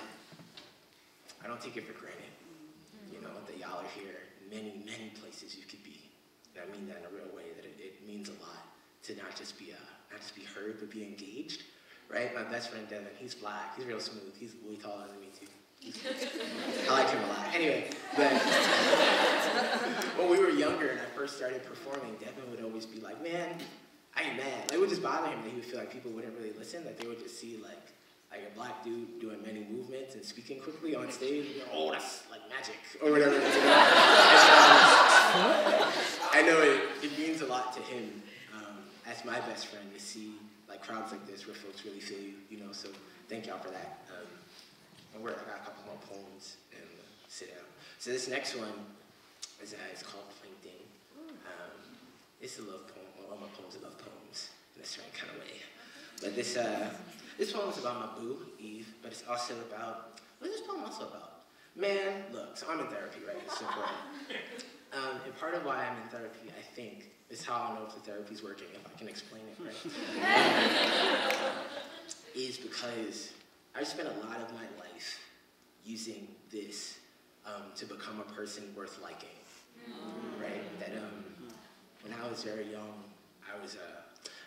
I don't take it for granted. You know that y'all are here. Many places you could be. And I mean that in a real way. That it means a lot to not just be heard, but be engaged. Right? My best friend Devin, he's black. He's real smooth. He's way taller than me too. I like him a lot. Anyway, but when we were younger and I first started performing, Devin would always be like, "Man, I ain't mad." Like, it would just bother him that he would feel like people wouldn't really listen. That they would just see like a black dude doing many movements and speaking quickly on stage. You know, oh, that's like magic or whatever. I know it means a lot to him as my best friend to see like crowds like this where folks really feel you. You know, so thank y'all for that. I got a couple more poems and sit down. So this next one is called Plankton. It's a love poem. Well, all my poems are love poems in a certain kind of way. But this poem is about my boo, Eve, but it's also about, what is this poem also about? Man, look, so I'm in therapy, right? It's important. And part of why I'm in therapy, I think, is how I'll know if the therapy's working, if I can explain it, right? Is because I've spent a lot of my life using this to become a person worth liking, right? That when I was very young, I was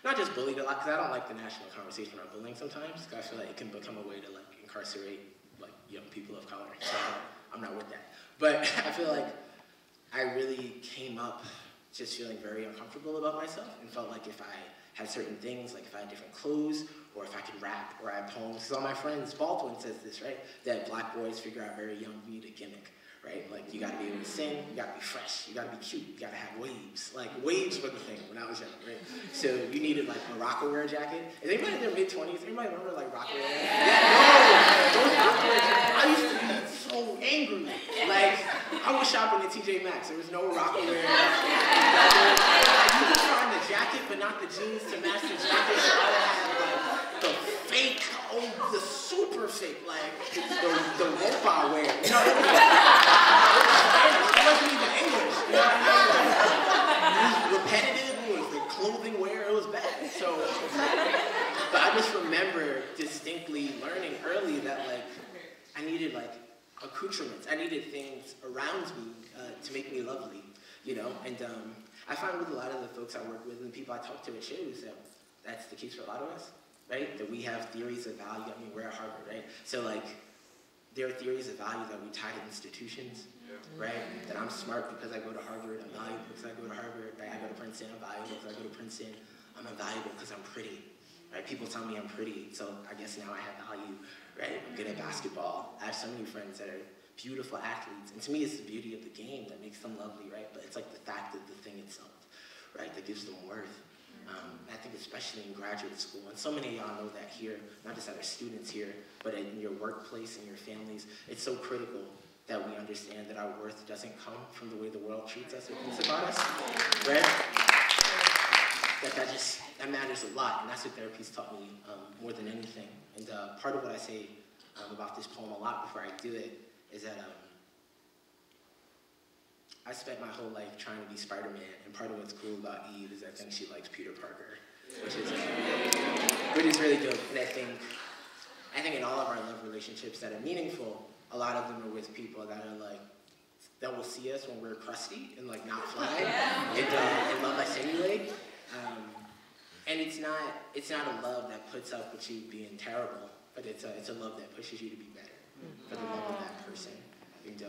not just bullied a lot, because I don't like the national conversation around bullying sometimes, because I feel like it can become a way to like incarcerate like young people of color. So I'm not with that. But I feel like I really came up just feeling very uncomfortable about myself and felt like if I had certain things, like if I had different clothes, or if I could rap, or I had poems. Because all my friends, Baldwin says this, right? That black boys figure out very young you need a gimmick, right? Like, you gotta be able to sing, you gotta be fresh, you gotta be cute, you gotta have waves. Like, waves were the thing when I was young, right? So you needed like a Rockaware jacket. Is anybody in their mid-20s? Anybody remember like Rockaware? Yeah. No, those Rockaware jackets. I used to be so angry. Like, I was shopping at TJ Maxx. There was no Rockaware. Like, you could find the jacket, but not the jeans to match the jacket. So I would have like the fake, the super fake, like the rope I wear. You know what I mean? It wasn't even English. You know what I mean? It was repetitive. It was the clothing wear. It was bad. So, but I just remember distinctly learning early that like I needed like accoutrements. I needed things around me to make me lovely, you know? And I find with a lot of the folks I work with and the people I talk to at shows that that's the case for a lot of us, right? That we have theories of value. I mean, we're at Harvard, right? So like, there are theories of value that we tie to institutions, right? That I'm smart because I go to Harvard, I'm valuable because I go to Harvard, right? I go to Princeton, I'm valuable because I go to Princeton, I'm invaluable because I'm pretty, right? People tell me I'm pretty, so I guess now I have value, right? I'm good at basketball. I have so many friends that are beautiful athletes, and to me it's the beauty of the game that makes them lovely, right? But it's like the fact of the thing itself, right? That gives them worth. I think especially in graduate school, and so many of y'all know that here, not just our students here, but in your workplace and your families, it's so critical that we understand that our worth doesn't come from the way the world treats us or thinks about us, right? That matters a lot, and that's what therapy's taught me more than anything. And part of what I say about this poem a lot before I do it is that I spent my whole life trying to be Spider-Man, and part of what's cool about Eve is I think she likes Peter Parker, which is really dope. And I think in all of our love relationships that are meaningful, a lot of them are with people that are like, that will see us when we're crusty and like not fly, and love us anyway. And it's not a love that puts up with you being terrible, but it's a love that pushes you to be better for the love of that person. And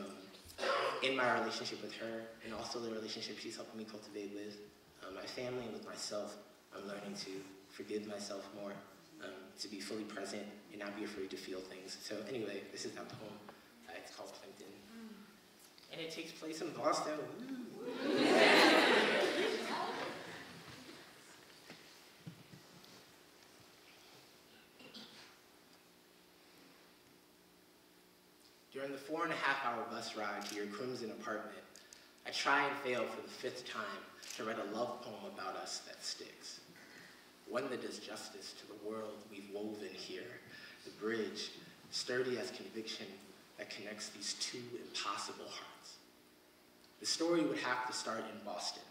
in my relationship with her, and also the relationship she's helping me cultivate with my family and with myself, I'm learning to forgive myself more, to be fully present and not be afraid to feel things. So anyway, this is that poem. It's called Plankton. And it takes place in Boston. During the 4.5-hour bus ride to your crimson apartment, I I try and fail for the 5th time to write a love poem about us that sticks. One that does justice to the world we've woven here, the bridge, sturdy as conviction that connects these two impossible hearts. The story would have to start in Boston.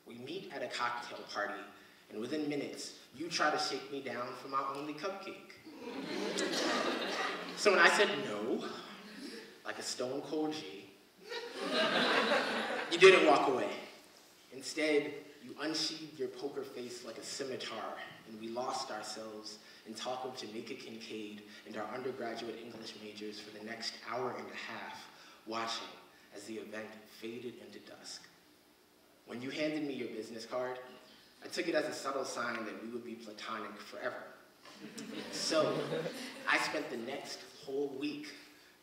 We meet at a cocktail party, and within minutes, you try to shake me down for my only cupcake. So when I said no, like a stone cold G, you didn't walk away. Instead, you unsheathed your poker face like a scimitar, and we lost ourselves in talk of Jamaica Kincaid and our undergraduate English majors for the next hour and a half, watching as the event faded into dusk. When you handed me your business card, I took it as a subtle sign that we would be platonic forever. So, I spent the next whole week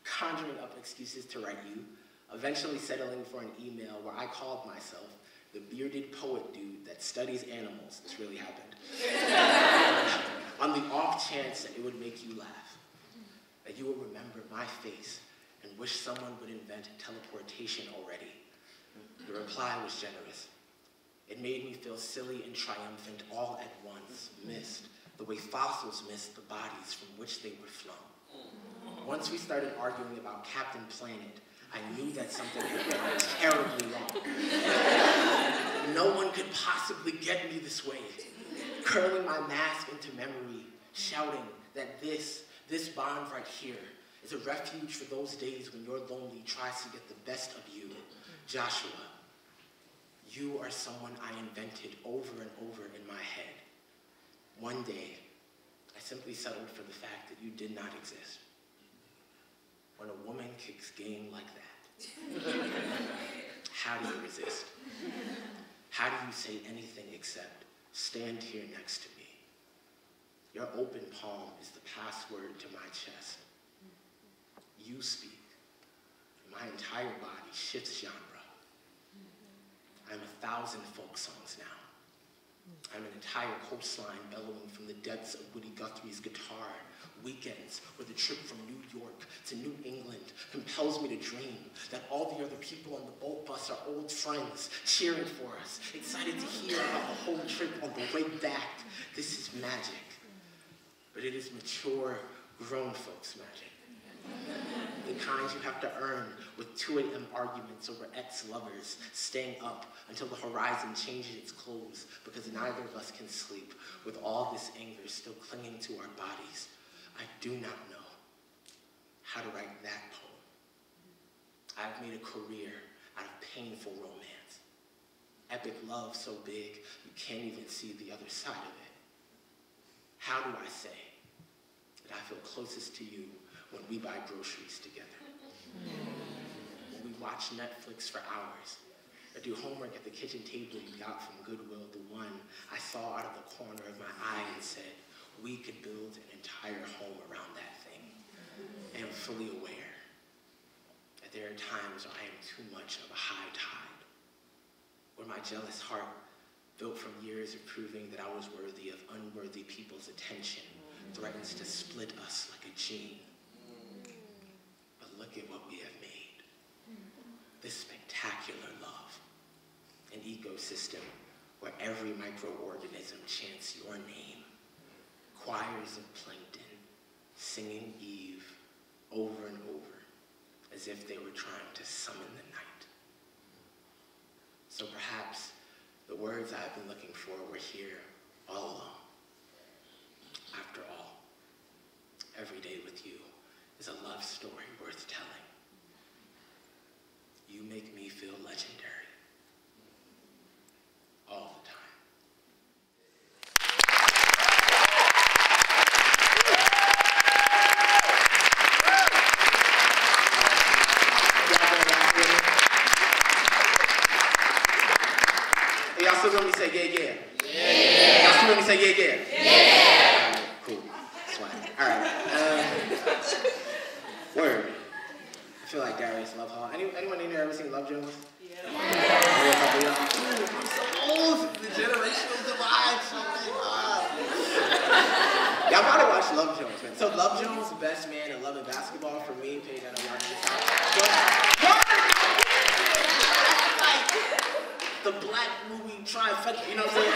conjuring up excuses to write you, eventually settling for an email where I called myself the bearded poet dude that studies animals. This really happened. On the off chance that it would make you laugh, that you would remember my face and wish someone would invent teleportation already. The reply was generous. It made me feel silly and triumphant all at once, missed the way fossils missed the bodies from which they were flown. Once we started arguing about Captain Planet, I knew that something had gone terribly wrong. No one could possibly get me this way, curling my mask into memory, shouting that this bond right here is a refuge for those days when your lonely tries to get the best of you. Joshua, you are someone I invented over and over in my head. One day, I simply settled for the fact that you did not exist. When a woman kicks game like that, how do you resist? How do you say anything except stand here next to me? Your open palm is the password to my chest. You speak. My entire body shifts genre. I'm 1,000 folk songs now. I'm an entire coastline bellowing from the depths of Woody Guthrie's guitar. Weekends where the trip from New York to New England compels me to dream that all the other people on the boat bus are old friends, cheering for us, excited to hear about the whole trip on the way back. This is magic. But it is mature, grown folks' magic. The kind you have to earn with 2 a.m. arguments over ex-lovers, staying up until the horizon changes its clothes because neither of us can sleep, with all this anger still clinging to our bodies. I do not know how to write that poem. I've made a career out of painful romance. Epic love so big, you can't even see the other side of it. How do I say that I feel closest to you when we buy groceries together? When we watch Netflix for hours, or do homework at the kitchen table you got from Goodwill, the one I saw out of the corner of my eye and said, we could build an entire home around that thing. I am fully aware that there are times where I am too much of a high tide, where my jealous heart, built from years of proving that I was worthy of unworthy people's attention, threatens to split us like a gene. But look at what we have made. This spectacular love, an ecosystem where every microorganism chants your name. Choirs of plankton singing Eve over and over as if they were trying to summon the night. So perhaps the words I've been looking for were here all along. After all, every day with you is a love story worth telling. You make me feel legendary all the time. Y'all still want me to say yeah, yeah? Yeah. Y'all still want me to say yeah, yeah? Yeah. Cool. That's fine. All right. Word. I feel like Darius Love Hall. Anyone in there ever seen Love Jones? Yeah. I'm so old. The generational divide. Y'all gotta watch Love Jones, man. So Love Jones, the best man in love and basketball for me, paid out of market. the black movie trifecta, you know what I'm saying?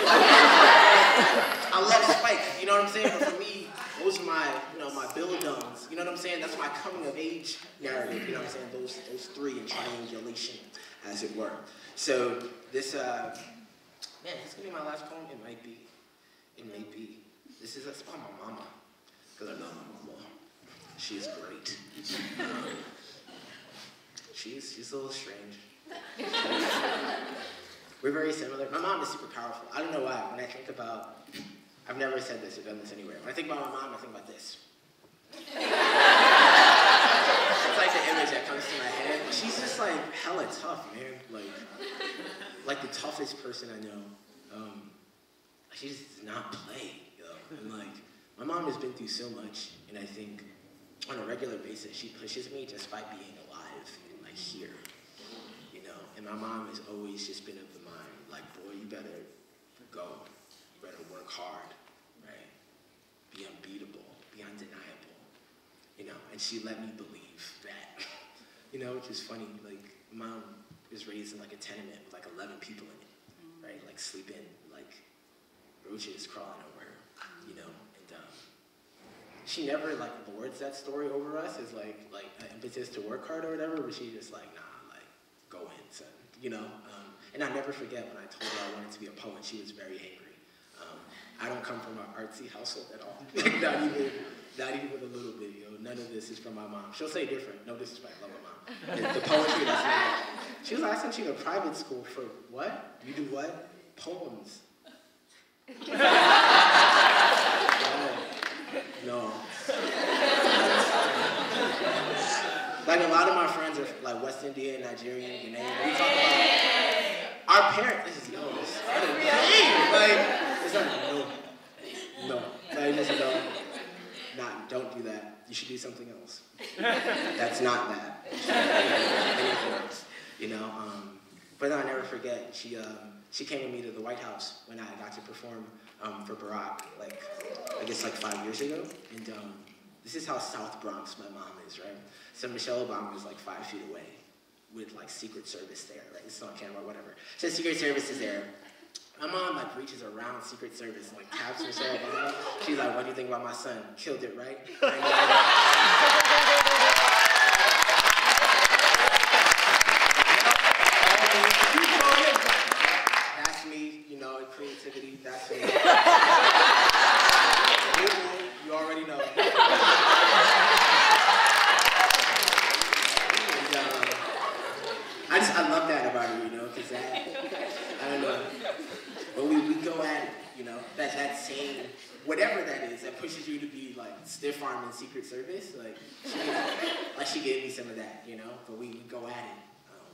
I love Spike, you know what I'm saying? But for me, those are my, my Bill-a-duns, you know what I'm saying? That's my coming of age narrative, you know what I'm saying? Those three in triangulation, as it were. So this, man, this is gonna be my last poem. It may be. This is about my mama, because I love my mama. She is great. She's a little strange. We're very similar. My mom is super powerful. I don't know why. When I think about, I've never said this or done this anywhere. When I think about my mom, I think about this. It's like the image that comes to my head. She's just like hella tough, man. Like the toughest person I know. She just does not play, And like, my mom has been through so much, and I think on a regular basis, she pushes me just by being alive and like here, And my mom has always just been of the mind, like, boy, you better go, you better work hard, right? Be unbeatable, be undeniable, And she let me believe that, which is funny. Like, mom was raised in like a tenement with like 11 people in it, right? Like sleeping, like roaches crawling over her, And she never like lords that story over us as like an impetus to work hard or whatever, but she just like, nah, like go in, son, And I never forget when I told her I wanted to be a poet, she was very angry. I don't come from an artsy household at all, like not even a little bit, None of this is from my mom. She'll say different. No disrespect, love my mom. The poetry that's not. She was like, I sent you to private school for what? You do what? Poems. No. Like a lot of my friends are like West Indian, Nigerian, Ghanaian. We talk about our parents. This is no. Like it's not no. Like just no. Not. Don't do that. You should do something else. That's not that. Anything else, But I'll never forget. She came with me to the White House when I got to perform for Barack, like I guess like 5 years ago. And this is how South Bronx my mom is, right? So Michelle Obama was like 5 feet away with like Secret Service there, right? It's on camera, whatever. So Secret Service is there. My mom like reaches around Secret Service and like taps Michelle Obama. She's like, what do you think about my son? Killed it, right? That's me, creativity, that's me. You already know. And, I love that about her, because that, I don't know. But we go at it, that same, whatever that is, that pushes you to be like stiff arm in Secret Service, she gave me some of that, But we go at it.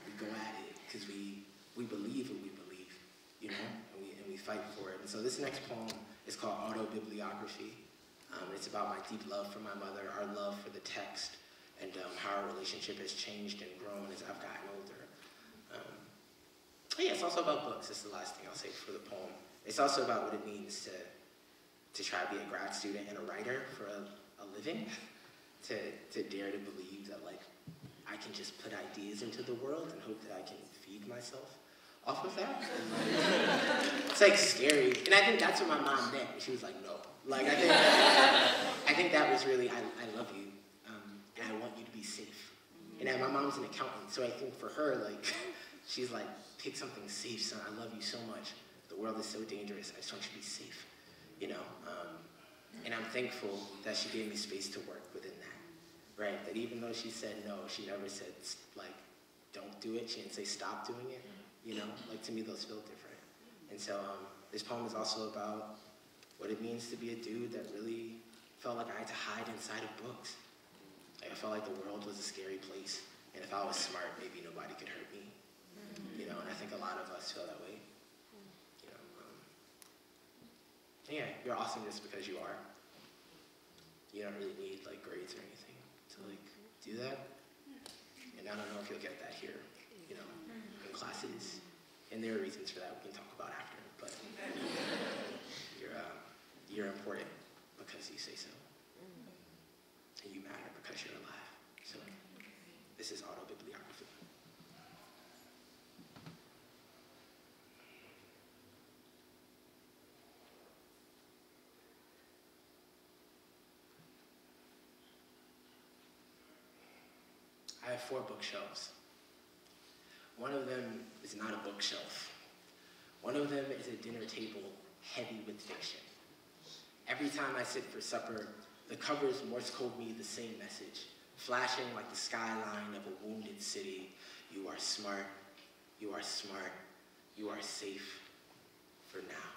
We go at it because we believe what we believe, and we fight for it. And so this next poem is called Autobibliography. It's about my deep love for my mother, our love for the text, and how our relationship has changed and grown as I've gotten older. Yeah, it's also about books. This is the last thing I'll say for the poem. It's also about what it means to try to be a grad student and a writer for a living, to dare to believe that like I can just put ideas into the world and hope that I can feed myself off of that. And, like, it's like scary, and I think that's what my mom meant. She was like, no. Like I think that was really I love you, and I want you to be safe. And my mom's an accountant, so I think for her like she's like, pick something safe, son. I love you so much. The world is so dangerous. I just want you to be safe, And I'm thankful that she gave me space to work within that, right? That even though she said no, she never said, like, don't do it. She didn't say stop doing it, Like, to me, those feel different. And so this poem is also about what it means to be a dude that really felt like I had to hide inside of books. Like, I felt like the world was a scary place. And if I was smart, maybe nobody could hurt me. And I think a lot of us feel that way. Yeah, you're awesome just because you are. You don't really need like grades or anything to like do that. And I don't know if you'll get that here, in classes. And there are reasons for that we can talk about after. But you're important because you say so. And you matter because you're alive. So this is autobibliography. have 4 bookshelves. One of them is not a bookshelf. One of them is a dinner table heavy with fiction. Every time I sit for supper, the covers Morse code me the same message, flashing like the skyline of a wounded city. You are smart, you are smart, you are safe for now.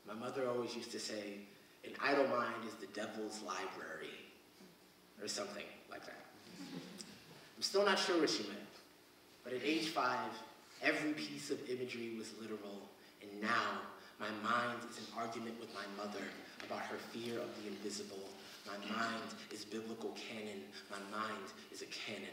My mother always used to say, an idle mind is the devil's library, or something like that. I'm still not sure what she meant, but at age 5, every piece of imagery was literal, and now my mind is an argument with my mother about her fear of the invisible. My mind is biblical canon. My mind is a canon.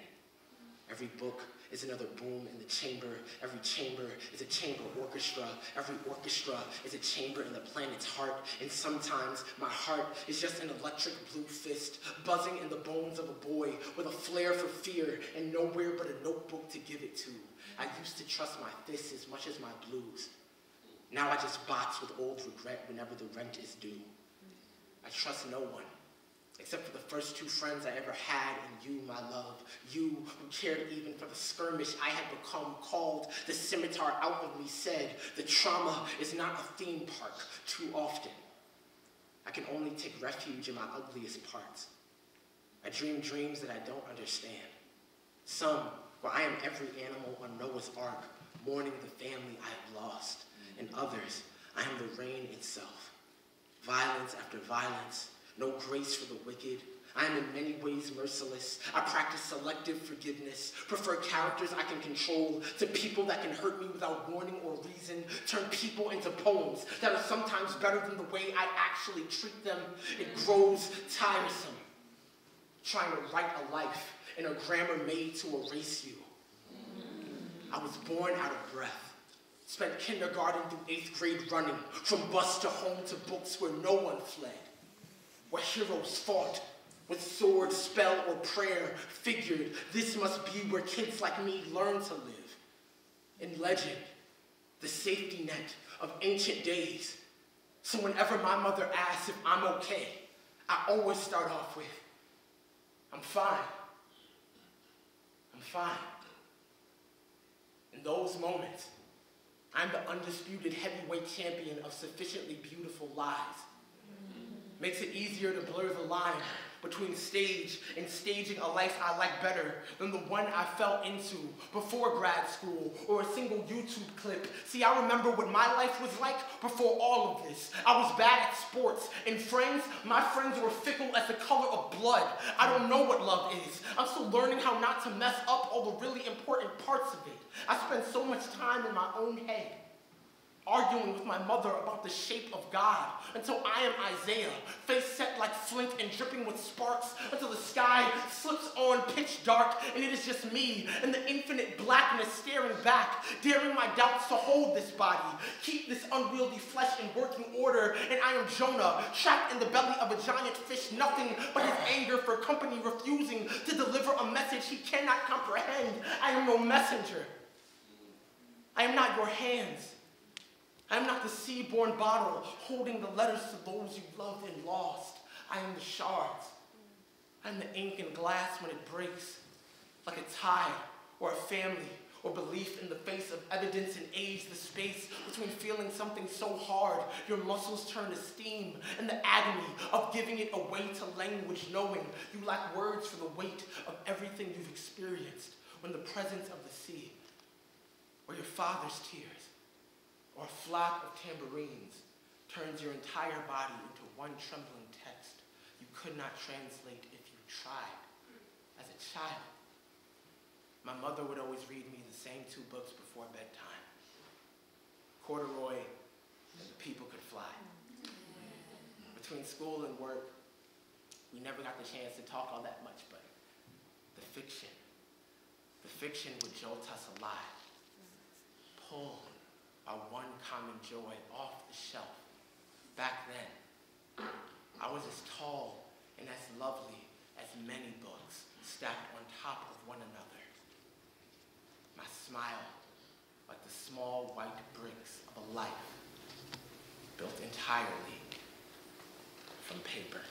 Every book is another boom in the chamber. Every chamber is a chamber orchestra. Every orchestra is a chamber in the planet's heart. And sometimes my heart is just an electric blue fist buzzing in the bones of a boy with a flair for fear and nowhere but a notebook to give it to. I used to trust my fists as much as my blues. Now I just box with old regret whenever the rent is due. I trust no one, except for the first 2 friends I ever had, and you, my love, you who cared even for the skirmish I had become, called the scimitar out of me, said, the trauma is not a theme park too often. I can only take refuge in my ugliest parts. I dream dreams that I don't understand. Some where I am every animal on Noah's Ark, mourning the family I have lost. And others, I am the rain itself. Violence after violence, no grace for the wicked. I am in many ways merciless. I practice selective forgiveness, prefer characters I can control to people that can hurt me without warning or reason, turn people into poems that are sometimes better than the way I actually treat them. It grows tiresome, trying to write a life in a grammar made to erase you. I was born out of breath. Spent kindergarten through 8th grade running, from bus to home to books where no one fled, where heroes fought with sword, spell, or prayer, figured this must be where kids like me learn to live. In legend, the safety net of ancient days. So whenever my mother asks if I'm okay, I always start off with, I'm fine. I'm fine. In those moments, I'm the undisputed heavyweight champion of sufficiently beautiful lies. Makes it easier to blur the line between stage and staging a life I like better than the one I fell into before grad school or a single YouTube clip. See, I remember what my life was like before all of this. I was bad at sports, and my friends were fickle as the color of blood. I don't know what love is. I'm still learning how not to mess up all the really important parts of it. I spend so much time in my own head, arguing with my mother about the shape of God, until I am Isaiah, face set like flint and dripping with sparks, until the sky slips on pitch dark, and it is just me and the infinite blackness staring back, daring my doubts to hold this body, keep this unwieldy flesh in working order, and I am Jonah, trapped in the belly of a giant fish, nothing but his anger for company, refusing to deliver a message he cannot comprehend. I am no messenger. I am not your hands. I am not the sea-born bottle holding the letters to those you loved and lost. I am the shards. I am the ink and glass when it breaks, like a tie or a family or belief in the face of evidence and age, the space between feeling something so hard your muscles turn to steam, and the agony of giving it away to language, knowing you lack words for the weight of everything you've experienced, when the presence of the sea, or your father's tears, or a flock of tambourines turns your entire body into one trembling text you could not translate if you tried. As a child, my mother would always read me the same 2 books before bedtime, Corduroy and The People Could Fly. Between school and work, we never got the chance to talk all that much, but the fiction would jolt us alive, pull our one common joy off the shelf. Back then, I was as tall and as lovely as many books stacked on top of one another. My smile, like the small white bricks of a life built entirely from paper.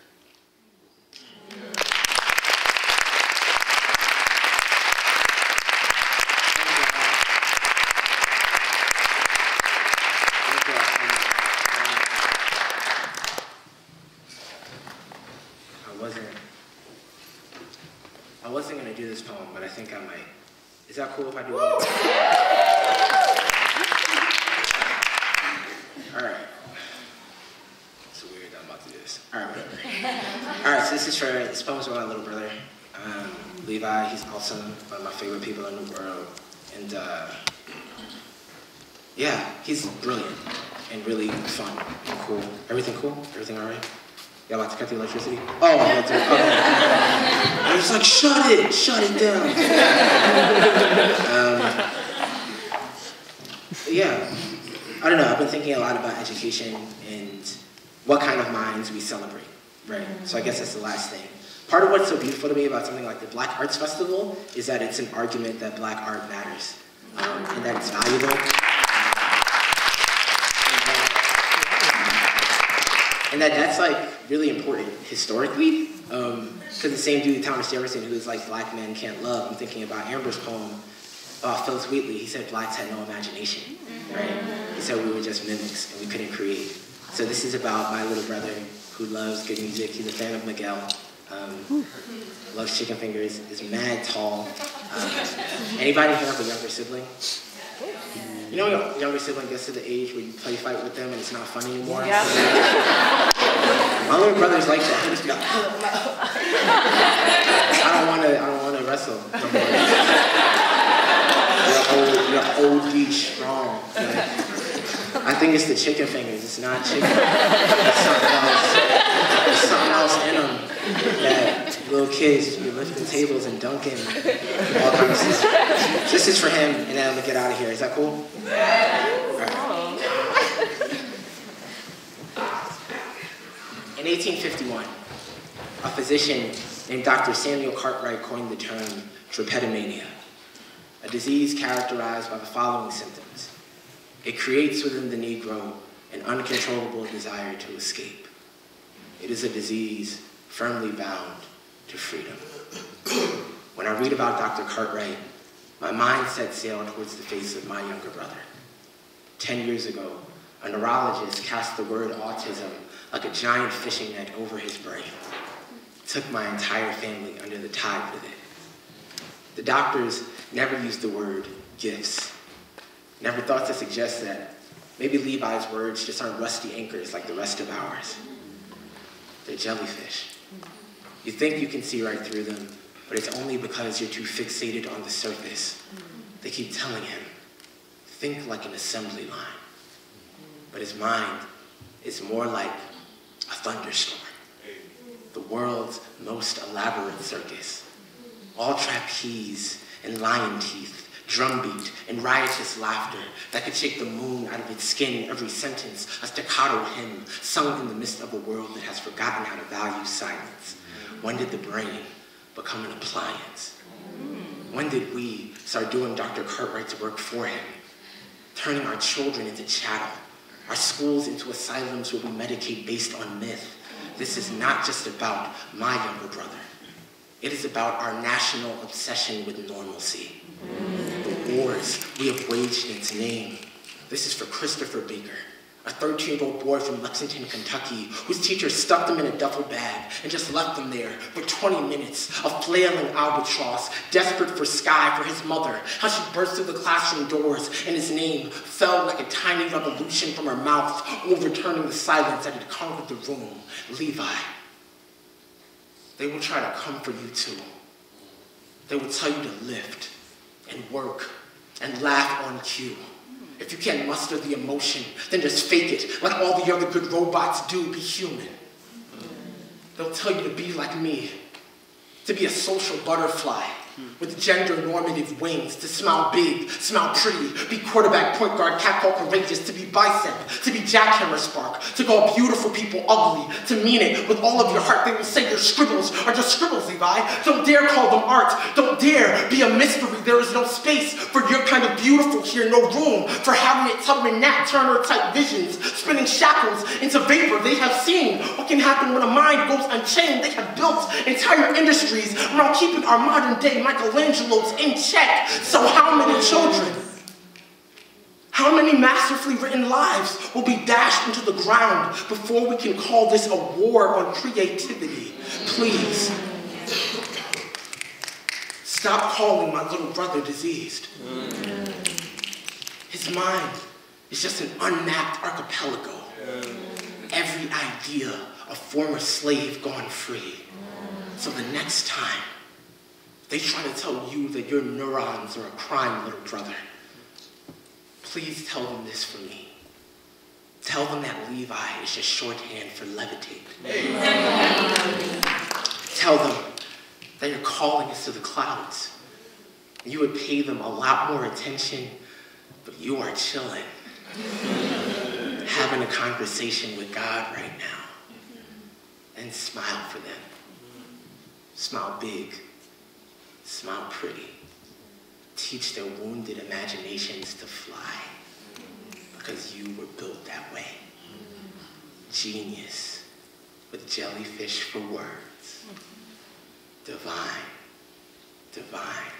that cool if I do it? All right. It's weird that I'm about to do this. All right, whatever. All right, so this poem's about my little brother, Levi. He's awesome, one of my favorite people in the world. And yeah, he's brilliant and really fun and cool. Everything cool? Everything all right? Y'all about to cut the electricity? Oh, I'm about to, okay. I was like, shut it down. Yeah, I don't know, I've been thinking a lot about education and what kind of minds we celebrate, right? So I guess that's the last thing. Part of what's so beautiful to me about something like the Black Arts Festival is that it's an argument that Black art matters, and that it's valuable. And that's like really important historically, because the same dude, Thomas Jefferson, who was like, black men can't love, I'm thinking about Amber's poem about Phyllis Wheatley. He said blacks had no imagination, right? He said we were just mimics and we couldn't create. So this is about my little brother who loves good music. He's a fan of Miguel, loves chicken fingers, is mad tall. Anybody here have a younger sibling? You know when your younger sibling gets to the age where you play fight with them and it's not fun anymore? Yeah. My little brother's like that. He just be like, I don't want to wrestle no more. You're OD strong. I think it's the chicken fingers. It's not chicken. It's something else. There's something else in them that little kids be lifting tables and dunking, all kinds of stuff. This is for him, and then I'm gonna get out of here. Is that cool? All right. In 1851, a physician named Dr. Samuel Cartwright coined the term tripetomania, a disease characterized by the following symptoms. It creates within the Negro an uncontrollable desire to escape. It is a disease firmly bound to freedom. When I read about Dr. Cartwright, my mind set sail towards the face of my younger brother. 10 years ago, a neurologist cast the word autism like a giant fishing net over his brain. Took my entire family under the tide with it. The doctors never used the word gifts. Never thought to suggest that maybe Levi's words just aren't rusty anchors like the rest of ours. They're jellyfish. You think you can see right through them, but it's only because you're too fixated on the surface. They keep telling him, think like an assembly line. But his mind is more like a thunderstorm. The world's most elaborate circus. All trapeze and lion teeth, drumbeat and riotous laughter that could shake the moon out of its skin every sentence, a staccato hymn sung in the midst of a world that has forgotten how to value silence. When did the brain become an appliance? When did we start doing Dr. Cartwright's work for him? Turning our children into chattel, our schools into asylums where we medicate based on myth. This is not just about my younger brother. It is about our national obsession with normalcy. The wars we have waged in its name. This is for Christopher Baker, a 13-year-old boy from Lexington, Kentucky, whose teacher stuffed him in a duffel bag and just left him there for 20 minutes, a flailing albatross, desperate for sky for his mother, how she burst through the classroom doors and his name fell like a tiny revolution from her mouth, overturning the silence that had conquered the room. Levi. They will try to come for you too. They will tell you to lift and work and laugh on cue. If you can't muster the emotion, then just fake it, like all the other good robots do. Be human. They'll tell you to be like me, to be a social butterfly with gender-normative wings, to smile big, smile pretty, be quarterback, point guard, catcall courageous, to be bicep, to be jackhammer spark, to call beautiful people ugly, to mean it with all of your heart. They will say your scribbles are just scribbles, Levi. Don't dare call them art. Don't dare be a mystery. There is no space for your kind of beautiful here, no room for Harriet Tubman, Nat Turner type visions, spinning shackles into vapor. They have seen what can happen when a mind goes unchained. They have built entire industries around keeping our modern day Michelangelo's in check. So how many children, how many masterfully written lives will be dashed into the ground before we can call this a war on creativity? Please. Stop calling my little brother diseased. His mind is just an unmapped archipelago. Every idea a former slave gone free. So the next time they try to tell you that your neurons are a crime, little brother, please tell them this for me. Tell them that Levi is just shorthand for levitate. Tell them that you're calling us to the clouds. You would pay them a lot more attention, but you are chilling. Having a conversation with God right now. And smile for them. Smile big. Smile pretty. Teach their wounded imaginations to fly. Because you were built that way. Genius with jellyfish for words. Divine, divine,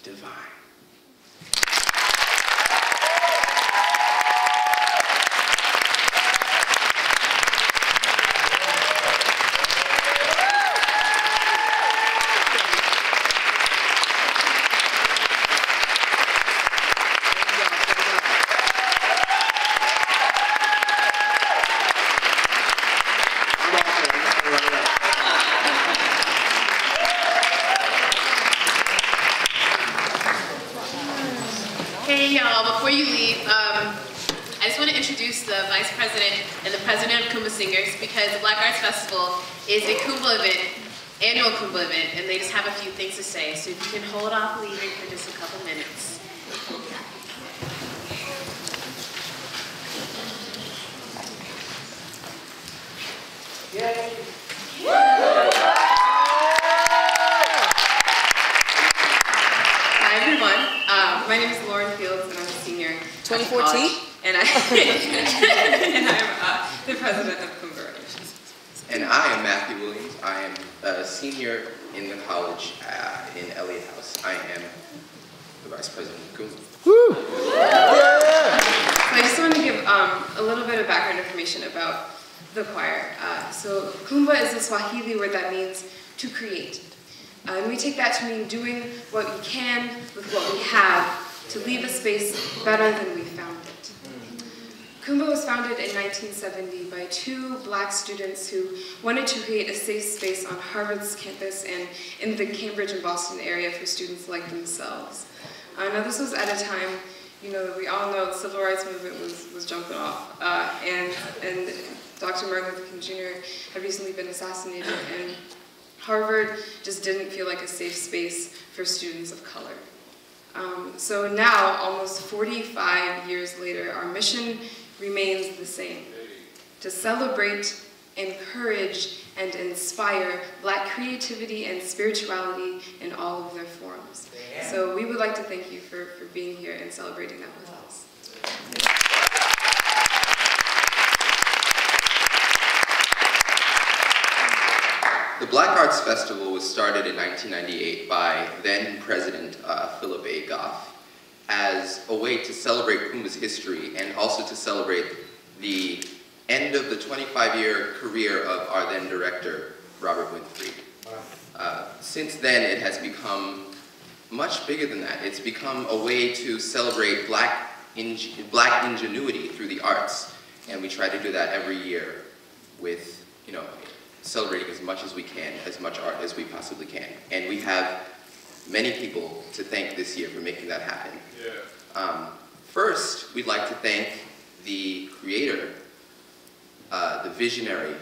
divine. Before you leave, I just want to introduce the Vice President and the President of Kuumba Singers, because the Black Arts Festival is a Kuumba event, annual Kuumba event, and they just have a few things to say. So if you can hold off leaving for just a couple minutes. Yay! Hi everyone, my name is Lauren Fields and I'm a senior 2014? and I'm the president of Kuumba. And I am Matthew Williams. I am a senior in the college in Elliott House. I am the vice president of Kuumba. So I just want to give a little bit of background information about the choir. So Kuumba is a Swahili word that means to create. And we take that to mean doing what we can with what we have to leave a space better than we found it. Kuumba was founded in 1970 by two black students who wanted to create a safe space on Harvard's campus and in the Cambridge and Boston area for students like themselves. Now this was at a time, you know, that we all know the civil rights movement was jumping off, and Dr. Martin Luther King Jr. had recently been assassinated, and Harvard just didn't feel like a safe space for students of color. So now, almost 45 years later, our mission remains the same: to celebrate, encourage, and inspire Black creativity and spirituality in all of their forms. So we would like to thank you for being here and celebrating that with us. The Black Arts Festival was started in 1998 by then President Philip A. Goff as a way to celebrate Kuumba's history and also to celebrate the end of the 25-year career of our then director, Robert Winfrey. Since then, it has become much bigger than that. It's become a way to celebrate Black ingenuity through the arts, and we try to do that every year with, you know, celebrating as much as we can, as much art as we possibly can. And we have many people to thank this year for making that happen. Yeah. First, we'd like to thank the creator, the visionary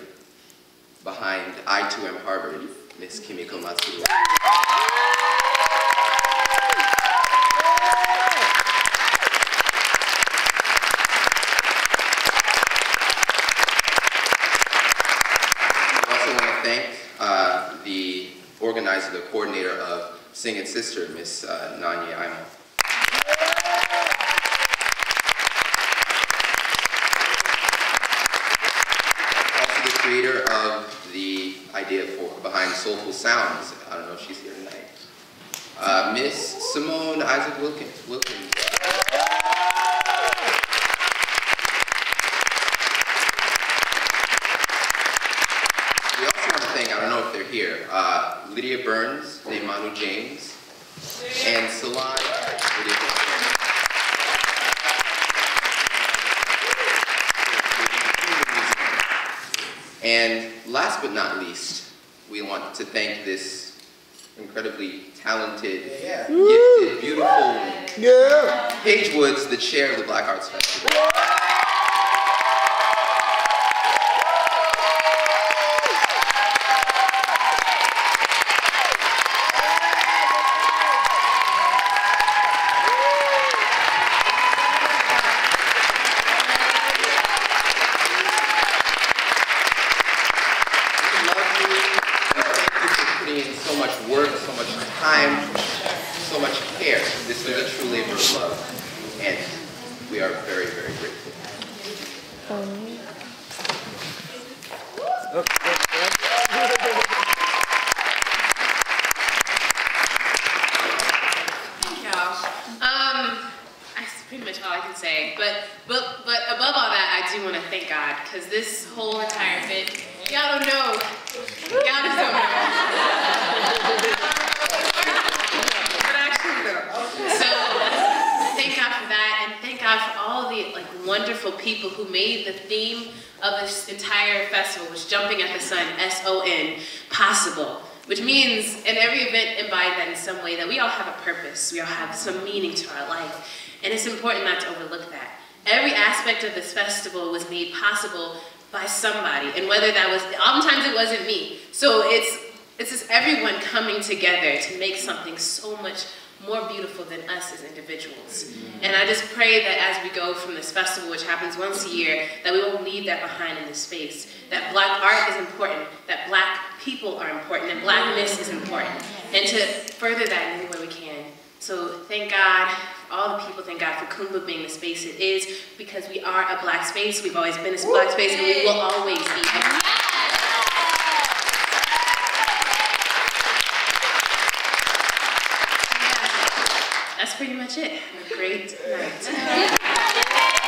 behind I2M Harvard, Miss Kimiko Matsuo. The organizer, the coordinator of Sing It Sister, Miss Nanya Aimo. Also the creator of the idea behind Soulful Sounds. I don't know if she's here tonight. Miss Simone Isaac Wilkins. I don't know if they're here, Lydia Burns, Neymanu James, and Salon. And last but not least, we want to thank this incredibly talented, gifted, beautiful woman, Paige Woods, the chair of the Black Arts Festival. So much work, so much time, so much care. This was a true labor of love, and we are very, very grateful. Thank y'all. That's pretty much all I can say. But above all that, I do want to thank God, because this whole entire event, y'all don't know. Y'all just don't know. But actually, no. So thank God for that, and thank God for all the wonderful people who made the theme of this entire festival, which Jumping at the Sun, S-O-N, possible. Which means, and every event embodied that in some way, that we all have a purpose. We all have some meaning to our life. And it's important not to overlook that. Every aspect of this festival was made possible by somebody, and whether that was, oftentimes it wasn't me. So it's just everyone coming together to make something so much more beautiful than us as individuals. And I just pray that as we go from this festival, which happens once a year, that we won't leave that behind in this space. That Black art is important, that Black people are important, and Blackness is important. And to further that in any way we can. So thank God for all the people, thank God for Kuumba being the space it is, because we are a Black space, we've always been a Black space, and we will always be. That's pretty much it. Have a great night.